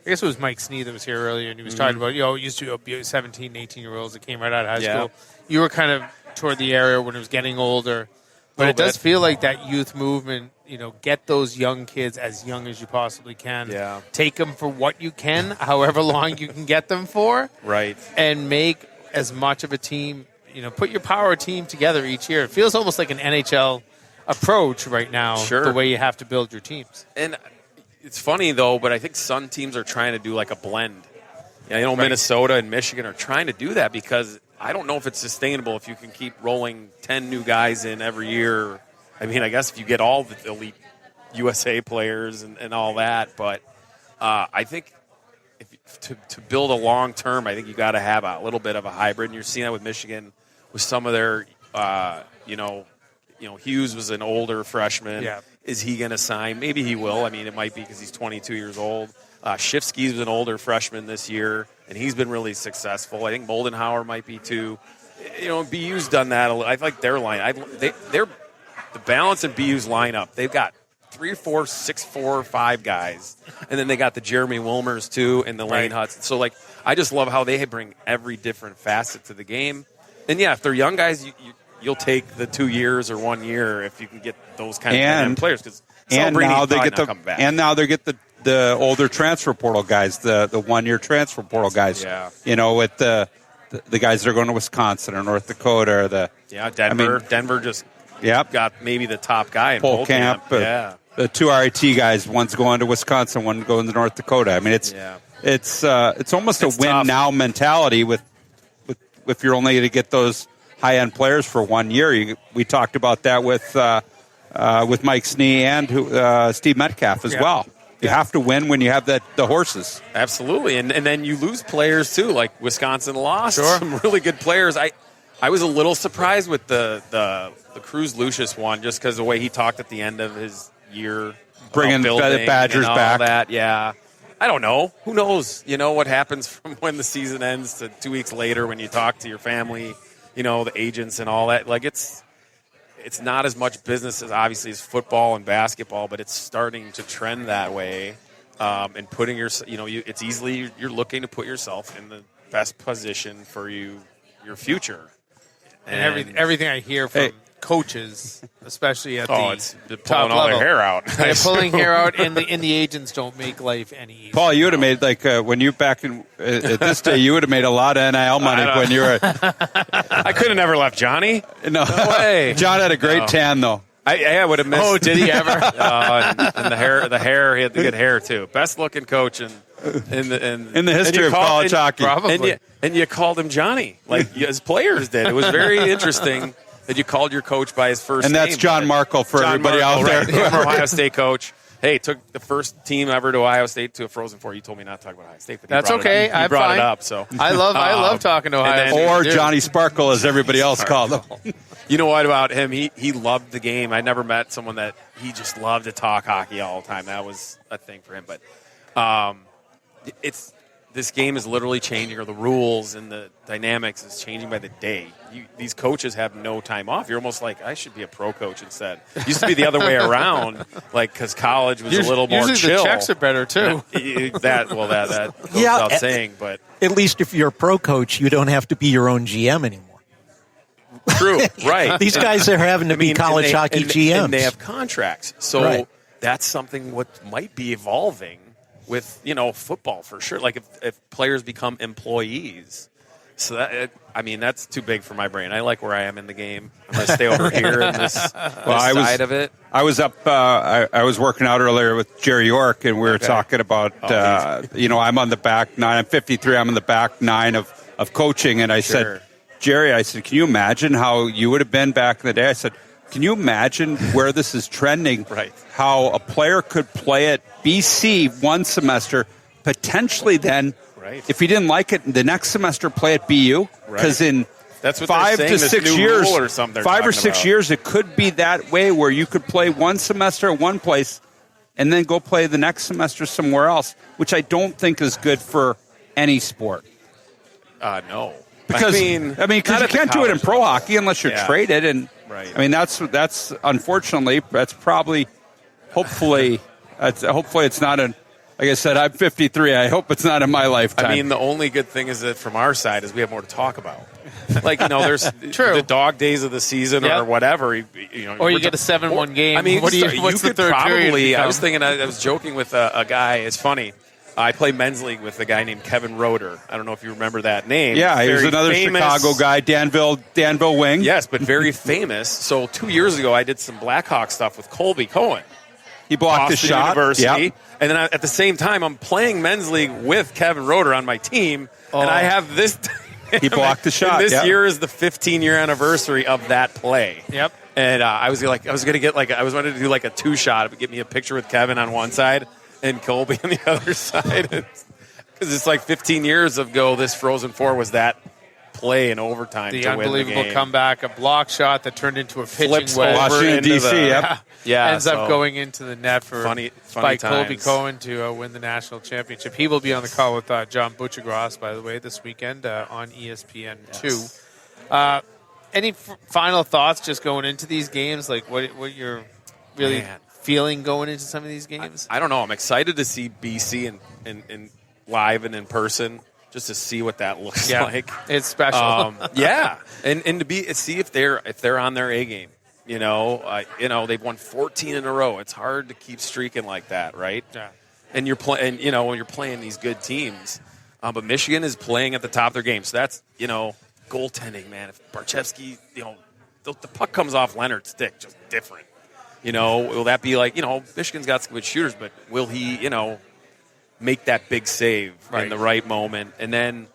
I guess it was Mike Snee that was here earlier, and he was talking about, it used to be 17, 18-year-olds that came right out of high school. You were kind of toward the area when it was getting older. But it does feel like that youth movement, get those young kids as young as you possibly can. Yeah. Take them for what you can, however long you can get them for. Right. And make as much of a team, put your power team together each year. It feels almost like an NHL approach right now, the way you have to build your teams. And it's funny, though, but I think some teams are trying to do like a blend. Minnesota and Michigan are trying to do that because I don't know if it's sustainable if you can keep rolling 10 new guys in every year. I mean, I guess if you get all the elite USA players and all that. But I think to build a long term, I think you got to have a little bit of a hybrid. And you're seeing that with Michigan, with some of their, Hughes was an older freshman. Yeah. Is he going to sign? Maybe he will. I mean, it might be because he's 22 years old. Shifsky's was an older freshman this year, and he's been really successful. I think Moldenhauer might be too. BU's done that. I like their line. They're the balance in BU's lineup. They've got 3 or 4, 6, 4, 5 guys, and then they got the Jeremy Wilmers too, and the Lane Hudson. So I just love how they bring every different facet to the game. And yeah, if they're young guys, you'll take the 2 years or 1 year if you can get those kind of players. Because now they get the older transfer portal guys, the 1 year transfer portal guys. Yeah. With the guys that are going to Wisconsin or North Dakota or Denver. Denver just got maybe the top guy in Pole camp. The 2 RIT guys, one's going to Wisconsin, one going to North Dakota. I mean, it's almost a win now mentality with if you're only going to get those high end players for 1 year. We talked about that with Mike Snee and Steve Metcalf as well. You have to win when you have the horses. Absolutely, and then you lose players too. Like Wisconsin lost some really good players. I was a little surprised with the Cruz Lucius one, just because the way he talked at the end of his year, bringing the Badgers and all back. That, yeah. I don't know. Who knows? What happens from when the season ends to 2 weeks later when you talk to your family, the agents and all that. Like it's not as much business as obviously as football and basketball, but it's starting to trend that way. And putting your, it's easily you're looking to put yourself in the best position for your future. And everything I hear from coaches, especially at the pulling top all level, their hair out. they're pulling hair out, and the agents don't make life any easier. Paul, you would have made when you back in at this day, you would have made a lot of NIL money when you were. I could have never left Johnny. No way. John had a great tan though. I would have missed. Oh, did he ever? And the hair, he had the good hair too. Best looking coach in the history of college hockey. Probably. And you called him Johnny, like as players did. It was very interesting that you called your coach by his first name. And that's John Markle for everybody out there. Right. Former Ohio State coach. Hey, took the first team ever to Ohio State to a Frozen Four. You told me not to talk about Ohio State, but that's okay. I brought it up. So I love talking to Ohio State. Or Johnny Sparkle, as everybody else called him. You know what about him? He loved the game. I never met someone that he just loved to talk hockey all the time. That was a thing for him. But this game is literally changing, or the rules and the dynamics is changing by the day. These coaches have no time off. You're almost like, I should be a pro coach instead. It used to be the other way around, because college was a little more chill. Usually the checks are better too. That goes without saying. But at least if you're a pro coach, you don't have to be your own GM anymore. True, right. These guys are having to be college hockey GMs. And they have contracts. So that's something what might be evolving with, football for sure. Like if players become employees. So that's too big for my brain. I like where I am in the game. I'm going to stay over here in this side of it. I was up. I was working out earlier with Jerry York, and we were talking about. I'm on the back nine. I'm 53. I'm on the back nine of coaching, and I said, Jerry, can you imagine how you would have been back in the day? I said, can you imagine where this is trending? Right. How a player could play at BC one semester, potentially then, if he didn't like it, the next semester play at BU, because in that's what 5 to 6 years, or something 5 or 6 years, it could be that way where you could play one semester at one place and then go play the next semester somewhere else, which I don't think is good for any sport. No. Because you can't do it in pro hockey unless you're traded, and that's unfortunately that's probably hopefully it's not in. Like I said, I'm 53. I hope it's not in my lifetime. The only good thing is that from our side is we have more to talk about. There's the dog days of the season or whatever. Or you get a 7-1 game. What's the third period? I was thinking. I was joking with a guy. It's funny. I play men's league with a guy named Kevin Roeder. I don't know if you remember that name. Yeah, he was another famous Chicago guy, Danville wing. Yes, but very famous. So 2 years ago, I did some Blackhawk stuff with Colby Cohen. He blocked Boston the shot. University. Yep. And then at the same time, I'm playing men's league with Kevin Roeder on my team, and I have this. He blocked the shot. And this year is the 15-year anniversary of that play. Yep. And I was wanted to do like a 2-shot, but get me a picture with Kevin on one side and Colby on the other side. Because it's like 15 years ago, this Frozen Four was that play in overtime. The to win unbelievable the game. comeback, a block shot that turned into a pitching Flips wedge. over Washington, into D.C., the- yep. Yeah, ends up going into the net for funny by Colby times. Cohen to win the national championship. He will be on the call with John Butchergross, by the way, this weekend on ESPN 2. Any final thoughts just going into these games? Like what you're really feeling going into some of these games? I don't know. I'm excited to see BC in live and in person, just to see what that looks like. It's special. And to see if they're on their A game. They've won 14 in a row. It's hard to keep streaking like that, right? Yeah. And you're playing, when you're playing these good teams, but Michigan is playing at the top of their game. So that's, goaltending, man. If Barchevsky, the puck comes off Leonard's stick, just different. Will that be like, Michigan's got some good shooters, but will he, make that big save in the right moment? And then,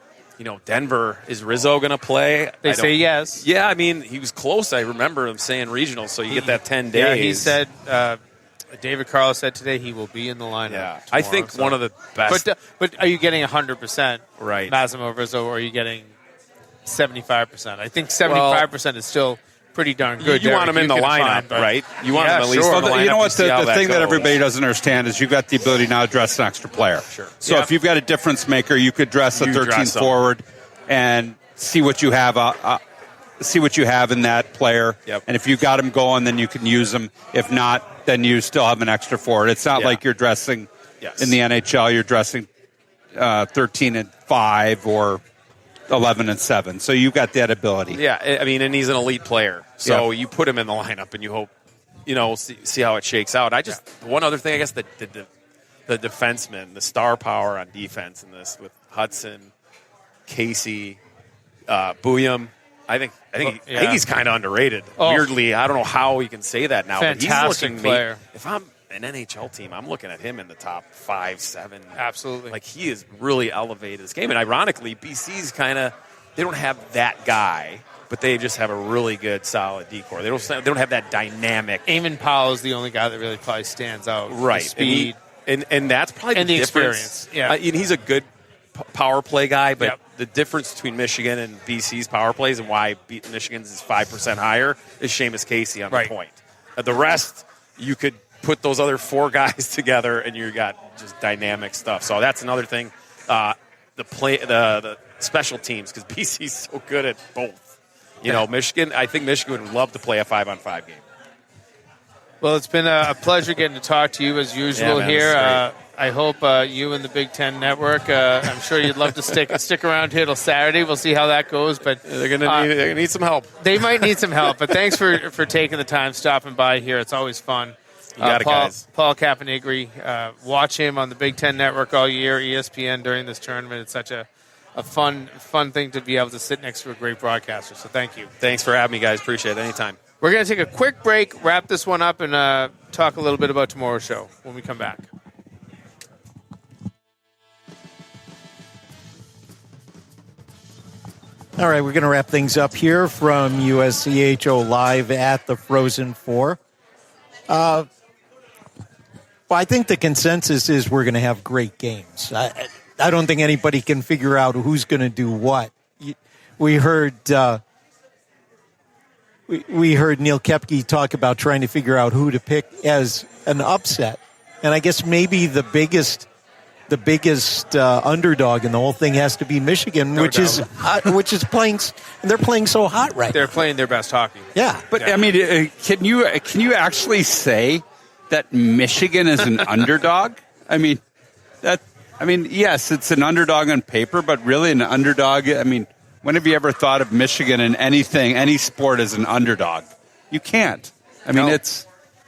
Denver, is Rizzo going to play? They say yes. Yeah, I mean, he was close. I remember him saying regional, so you get that 10 days. Yeah, he said, David Carlos said today he will be in the lineup. Yeah, tomorrow, I think one of the best. But are you getting 100% Right. Massimo Rizzo, or are you getting 75%? I think 75% is still pretty darn good. You want Derek. him in the can lineup, find, right? You want him at least sure. in the lineup. You know what? to see how The thing that goes. everybody doesn't understand is you've got the ability now to dress an extra player. Sure. So if you've got a difference maker, you could dress a You 13th dress 'em. forward and see what you have. See what you have in that player. Yep. And if you got him going, then you can use him. If not, then you still have an extra forward. It's not like you're dressing in the NHL. You're dressing 13-5 or 11-7. So you've got that ability. Yeah, I mean, and he's an elite player. So you put him in the lineup and you hope, see how it shakes out. One other thing, I guess, the defenseman, the star power on defense in this with Hudson, Casey, Bouillon. I think he's kind of underrated. Weirdly, I don't know how you can say that now. Fantastic but he's looking player. If I'm an NHL team, I'm looking at him in the top 5, 7. Absolutely. Like, he has really elevated this game. And ironically, BC's they don't have that guy, but they just have a really good, solid decor. They don't have that dynamic. Eamon Powell is the only guy that really probably stands out. Right. The speed. And that's probably And the the difference. experience. Yeah. And he's a good power play guy, but the difference between Michigan and BC's power plays and why Michigan's is 5% higher is Seamus Casey on the point. The rest, you could put those other 4 guys together and you got just dynamic stuff. So that's another thing. The special teams, because BC's so good at both. Michigan, I think Michigan would love to play a 5-on-5 game. Well, it's been a pleasure getting to talk to you as usual man, here. I hope you and the Big Ten Network. I'm sure you'd love to stick around here till Saturday. We'll see how that goes, but they're gonna need some help. They might need some help, but thanks for taking the time, stopping by here. It's always fun. You got it, guys. Paul Caponigri, watch him on the Big Ten Network all year, ESPN during this tournament. It's such a fun thing to be able to sit next to a great broadcaster. So thank you. Thanks for having me, guys. Appreciate it. Anytime. We're going to take a quick break, wrap this one up, and talk a little bit about tomorrow's show when we come back. All right, we're going to wrap things up here from USCHO live at the Frozen Four. Well, I think the consensus is we're going to have great games. I don't think anybody can figure out who's going to do what. We heard we heard Neil Koepke talk about trying to figure out who to pick as an upset, and I guess maybe the biggest underdog in the whole thing has to be Michigan, which is playing. They're playing so hot right now. They're playing their best hockey. Yeah, but I mean, can you actually say that Michigan is an underdog? I mean, yes, it's an underdog on paper, but really an underdog. I mean, when have you ever thought of Michigan in any sport as an underdog? You can't. I mean,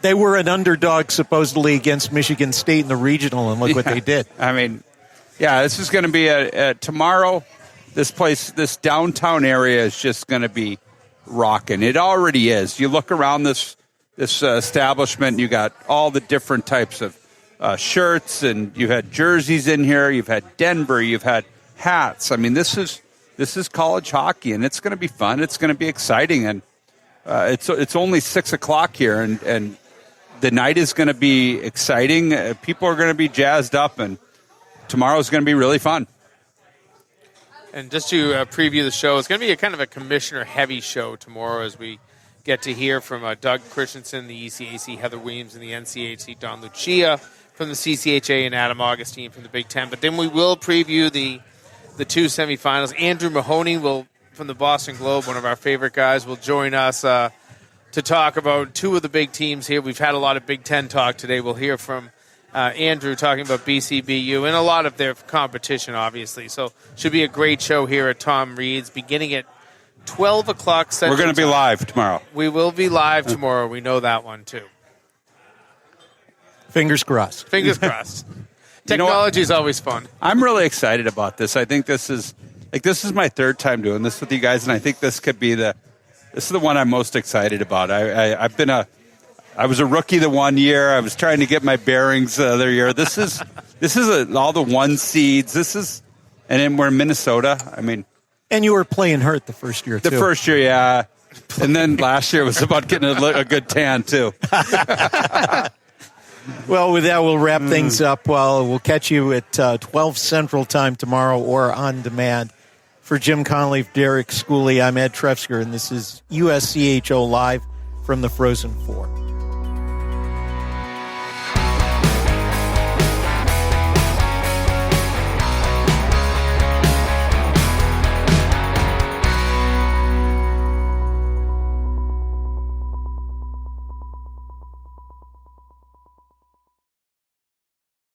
They were an underdog supposedly against Michigan State in the regional, and look what they did. I mean, this is going to be tomorrow. This downtown area is just going to be rocking. It already is. You look around this establishment, you got all the different types of shirts, and you've had jerseys in here. You've had Denver. You've had hats. I mean, this is college hockey, and it's going to be fun. It's going to be exciting, and it's only 6 o'clock here, and the night is going to be exciting. People are going to be jazzed up, and tomorrow's going to be really fun. And just to preview the show, it's going to be a kind of a commissioner-heavy show tomorrow as we get to hear from Doug Christensen, the ECAC, Heather Williams, and the NCHC, Don Lucia from the CCHA, and Adam Augustine from the Big Ten. But then we will preview the two semifinals. Andrew Mahoney from the Boston Globe, one of our favorite guys, will join us to talk about two of the big teams here. We've had a lot of Big Ten talk today. We'll hear from Andrew talking about BCBU and a lot of their competition, obviously. So should be a great show here at Tom Reed's, beginning at 12 o'clock Central. We're going to be live tomorrow. We will be live tomorrow. We know that one, too. Fingers crossed. Fingers crossed. Technology is always fun. I'm really excited about this. I think this is my third time doing this with you guys, and I think this could be this is the one I'm most excited about. I was a rookie the one year. I was trying to get my bearings the other year. This is all the one seeds. And then we're in Minnesota. I mean, and you were playing hurt the first year, too. The first year, yeah. And then last year was about getting a good tan, too. Well, with that, we'll wrap things up. Well, we'll catch you at 12 Central Time tomorrow or on demand. For Jim Conley, Derek Schooley, I'm Ed Trefsker, and this is USCHO Live from the Frozen Four.